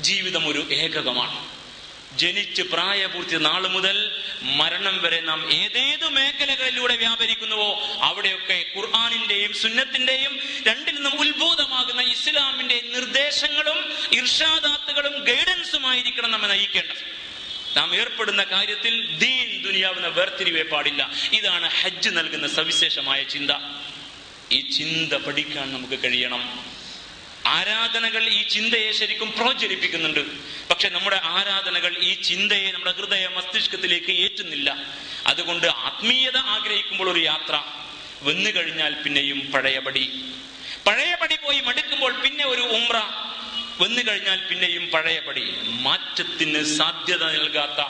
ജീവിതം ഒരു ഏകകമാണ്. ജനിച്ച് പ്രായപൂർത്തി നാൾ മുതൽ മരണം വരെ നാം ഏതേതു മേഖലകളിലൂടെ വ്യാപരിക്കുന്നുവോ അവിടെയൊക്കെ ഖുർആനിന്റെയും സുന്നത്തിന്റെയും രണ്ടിൽ നിന്നും ഉത്ഭൂതമാകുന്ന ഇസ്ലാമിന്റെ നിർദ്ദേശങ്ങളും ഇർഷാദാത്തുകളും ഗൈഡൻസുമായിരിക്കണം നമ്മെ നയിക്കേണ്ടത്. നാം ഏർപ്പെടുന്ന കാര്യത്തിൽ ദീൻ ദുനിയാവിനെ വേർതിരിവേ പാടില്ല. ഇതാണ് ഹജ്ജ് നൽകുന്ന സവിശേഷമായ ചിന്ത. ഈ ചിന്ത പഠിക്കാൻ നമുക്ക് കഴിയണം. ആരാധനകൾ ഈ ചിന്തയെ ശരിക്കും പ്രോജ്വലിപ്പിക്കുന്നുണ്ട്. പക്ഷെ നമ്മുടെ ആരാധനകൾ ഈ ചിന്തയെ നമ്മുടെ ഹൃദയ മസ്തിഷ്കത്തിലേക്ക് ഏറ്റുന്നില്ല. അതുകൊണ്ട് ആത്മീയത ആഗ്രഹിക്കുമ്പോൾ ഒരു യാത്ര, വന്നു കഴിഞ്ഞാൽ പിന്നെയും പഴയപടി പോയി മടുക്കുമ്പോൾ പിന്നെ ഒരു ഉംറ, വന്നു കഴിഞ്ഞാൽ പിന്നെയും പഴയപടി. മാറ്റത്തിന് സാധ്യത നൽകാത്ത,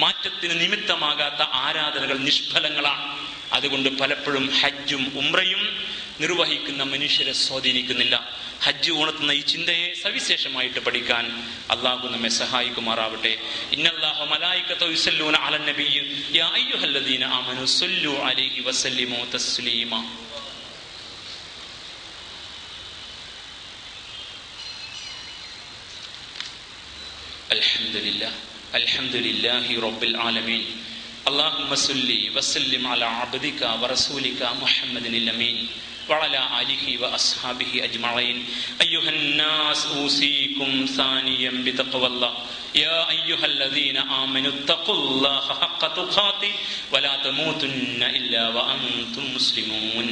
മാറ്റത്തിന് നിമിത്തമാകാത്ത ആരാധനകൾ നിഷ്ഫലങ്ങളാണ്. അതുകൊണ്ട് പലപ്പോഴും ഹജ്ജും ഉംറയും നിർവഹിക്കുന്ന മനുഷ്യരെ സ്വാധീനിക്കുന്നില്ല. ഹജ്ജ് ഉണർത്തുന്ന ഈ ചിന്തയെ സവിശേഷമായിട്ട് പഠിക്കാൻ അള്ളാഹു നമ്മെ സഹായിക്കുമാറാവട്ടെ. ഇന്നല്ലാഹു മലായികതഹു യുസല്ലൂന അലൻ നബിയ്യി യാ അയ്യുഹല്ലദീന ആമനു സ്വല്ലു അലൈഹി വസല്ലിമു തസ്ലീമാ. അൽഹംദുലില്ലാഹി റബ്ബിൽ ആലമീൻ. اللهم صل وسلم على عبدك ورسولك محمد الأمين وعلى آله وأصحابه أجمعين. أيها الناس أوصيكم ثانيا بتقوى الله يا أيها الذين آمنوا اتقوا الله حق تقاته ولا تموتن إلا وأنتم مسلمون.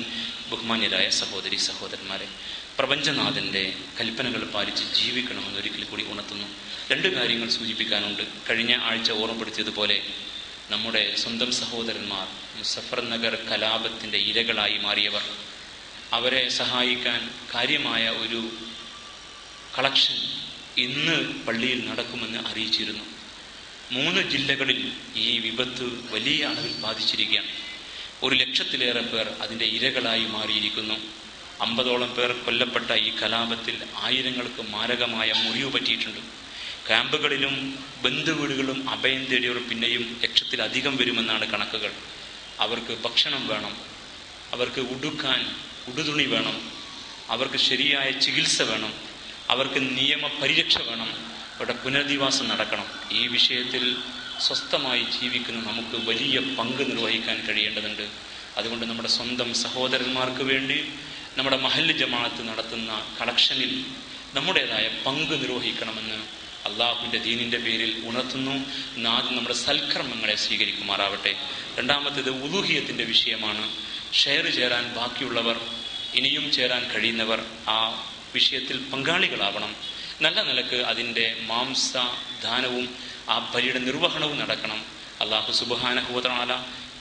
ബഹുമാന്യരായ സഹോദരി സഹോദരന്മാരെ, പ്രപഞ്ചനാഥന്റെ കൽപ്പനകൾ പാലിച്ച് ജീവിക്കണമെന്ന് ഒരിക്കൽ കൂടി ഉണർത്തുന്നു. 2 കാര്യങ്ങൾ സൂചിപ്പിക്കാനുണ്ട്. കഴിഞ്ഞ ആഴ്ച ഓർമ്മപ്പെടുത്തിയതുപോലെ നമ്മുടെ സ്വന്തം സഹോദരന്മാർ മുസഫർ നഗർ കലാപത്തിന്റെ ഇരകളായി മാറിയവർ, അവരെ സഹായിക്കാൻ കാര്യമായ ഒരു കളക്ഷൻ ഇന്ന് പള്ളിയിൽ നടക്കുമെന്ന് അറിയിച്ചിരുന്നു. 3 ജില്ലകളിൽ ഈ വിപത്ത് വലിയ അളവിൽ ബാധിച്ചിരിക്കുകയാണ്. 100,000-ലേറെ പേർ അതിൻ്റെ ഇരകളായി മാറിയിരിക്കുന്നു. 50ഓളം പേർ കൊല്ലപ്പെട്ട ഈ കലാപത്തിൽ ആയിരങ്ങൾക്ക് മാരകമായ മുറിവ് പറ്റിയിട്ടുണ്ട്. ക്യാമ്പുകളിലും ബന്ധുവീടുകളും അഭയം തേടിയവർ പിന്നെയും 1,00,000-ലധികം വരുമെന്നാണ് കണക്കുകൾ. അവർക്ക് ഭക്ഷണം വേണം, അവർക്ക് ഉടുക്കാൻ ഉടുതുണി വേണം, അവർക്ക് ശരിയായ ചികിത്സ വേണം, അവർക്ക് നിയമ പരിരക്ഷ വേണം, അവരുടെ പുനരധിവാസം നടക്കണം. ഈ വിഷയത്തിൽ സ്വസ്ഥമായി ജീവിക്കുന്ന നമുക്ക് വലിയ പങ്ക് നിർവഹിക്കാൻ കഴിയേണ്ടതുണ്ട്. അതുകൊണ്ട് നമ്മുടെ സ്വന്തം സഹോദരന്മാർക്ക് വേണ്ടി നമ്മുടെ മഹല്ല് ജമാഅത്ത് നടത്തുന്ന കളക്ഷനിൽ നമ്മുടേതായ പങ്ക് നിർവഹിക്കണമെന്ന് അള്ളാഹുവിൻ്റെ ദീനിൻ്റെ പേരിൽ ഉണർത്തുന്നു. ആദ്യം നമ്മുടെ സൽക്കർമ്മങ്ങളെ സ്വീകരിക്കുമാറാവട്ടെ. രണ്ടാമത്തേത് ഉലൂഹിയത്തിൻ്റെ വിഷയമാണ്. ഷെയർ ചേരാൻ ബാക്കിയുള്ളവർ, ഇനിയും ചേരാൻ കഴിയുന്നവർ ആ വിഷയത്തിൽ പങ്കാളികളാവണം. നല്ല നിലക്ക് അതിൻ്റെ മാംസദാനവും ആ ബലിയുടെ നിർവഹണവും നടക്കണം. അള്ളാഹു സുബ്ഹാനഹു വ തആല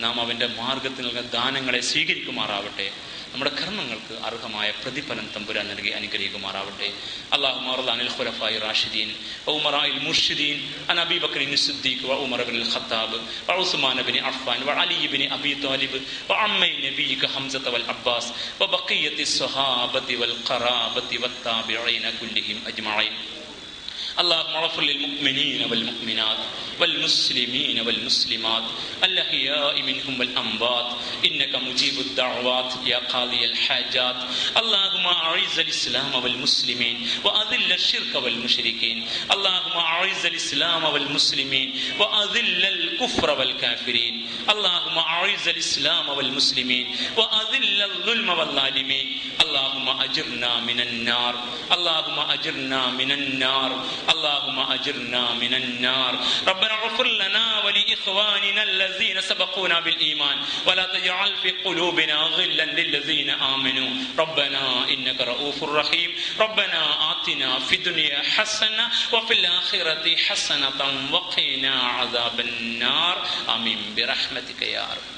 നാം അവൻ്റെ മാർഗത്തിൽ നൽകുന്ന ദാനങ്ങളെ സ്വീകരിക്കുമാറാവട്ടെ. നമ്മുടെ കർമ്മങ്ങൾക്ക് അർഹമായ പ്രതിഫലം തമ്പുരാൻ നൽകി അനുഗ്രഹിക്കുമാറാവട്ടെ. അല്ലാഹുമ്മ റളി അനിൽ ഖുലഫാഇ റാഷിദീൻ വ ഉമറാഇൽ മുർഷിദീൻ അൻ അബീ ബക്രിൻ സിദ്ദീഖ് വ ഉമർ ഇബ്നുൽ ഖത്താബ് വ ഉസ്മാൻ ഇബ്നു അഫ്ഫാൻ വ അലി ഇബ്നു അബീ ത്വാലിബ് വ അമ്മൈ നബിയിക ഹംസത വൽ അബ്ബാസ് വ ബഖിയത്തി സ്വഹാബത്തി വൽ ഖറാബത്തി വത് താബിഈന കുല്ലിഹിം അജ്മഈൻ. اللهم اغفر للمؤمنين والمؤمنات والمسلمين والمسلمات الأحياء منهم والأموات إنك مجيب الدعوات يا قاضي الحاجات. اللهم أعز الإسلام والمسلمين وأذل الشرك والمشركين. اللهم أعز الإسلام والمسلمين وأذل الكفر والكافرين. اللهم أعز الإسلام والمسلمين وأذل الظلم والظالمين. اللهم أجرنا من النار. اللهم أجرنا من النار. اللهم أجرنا من النار. ربنا اغفر لنا ولإخواننا الذين سبقونا بالإيمان ولا تجعل في قلوبنا غلا للذين آمنوا ربنا إنك رؤوف رحيم. ربنا آتنا في الدنيا حسنة وفي الآخرة حسنة وقنا عذاب النار. آمين برحمتك يا أرحم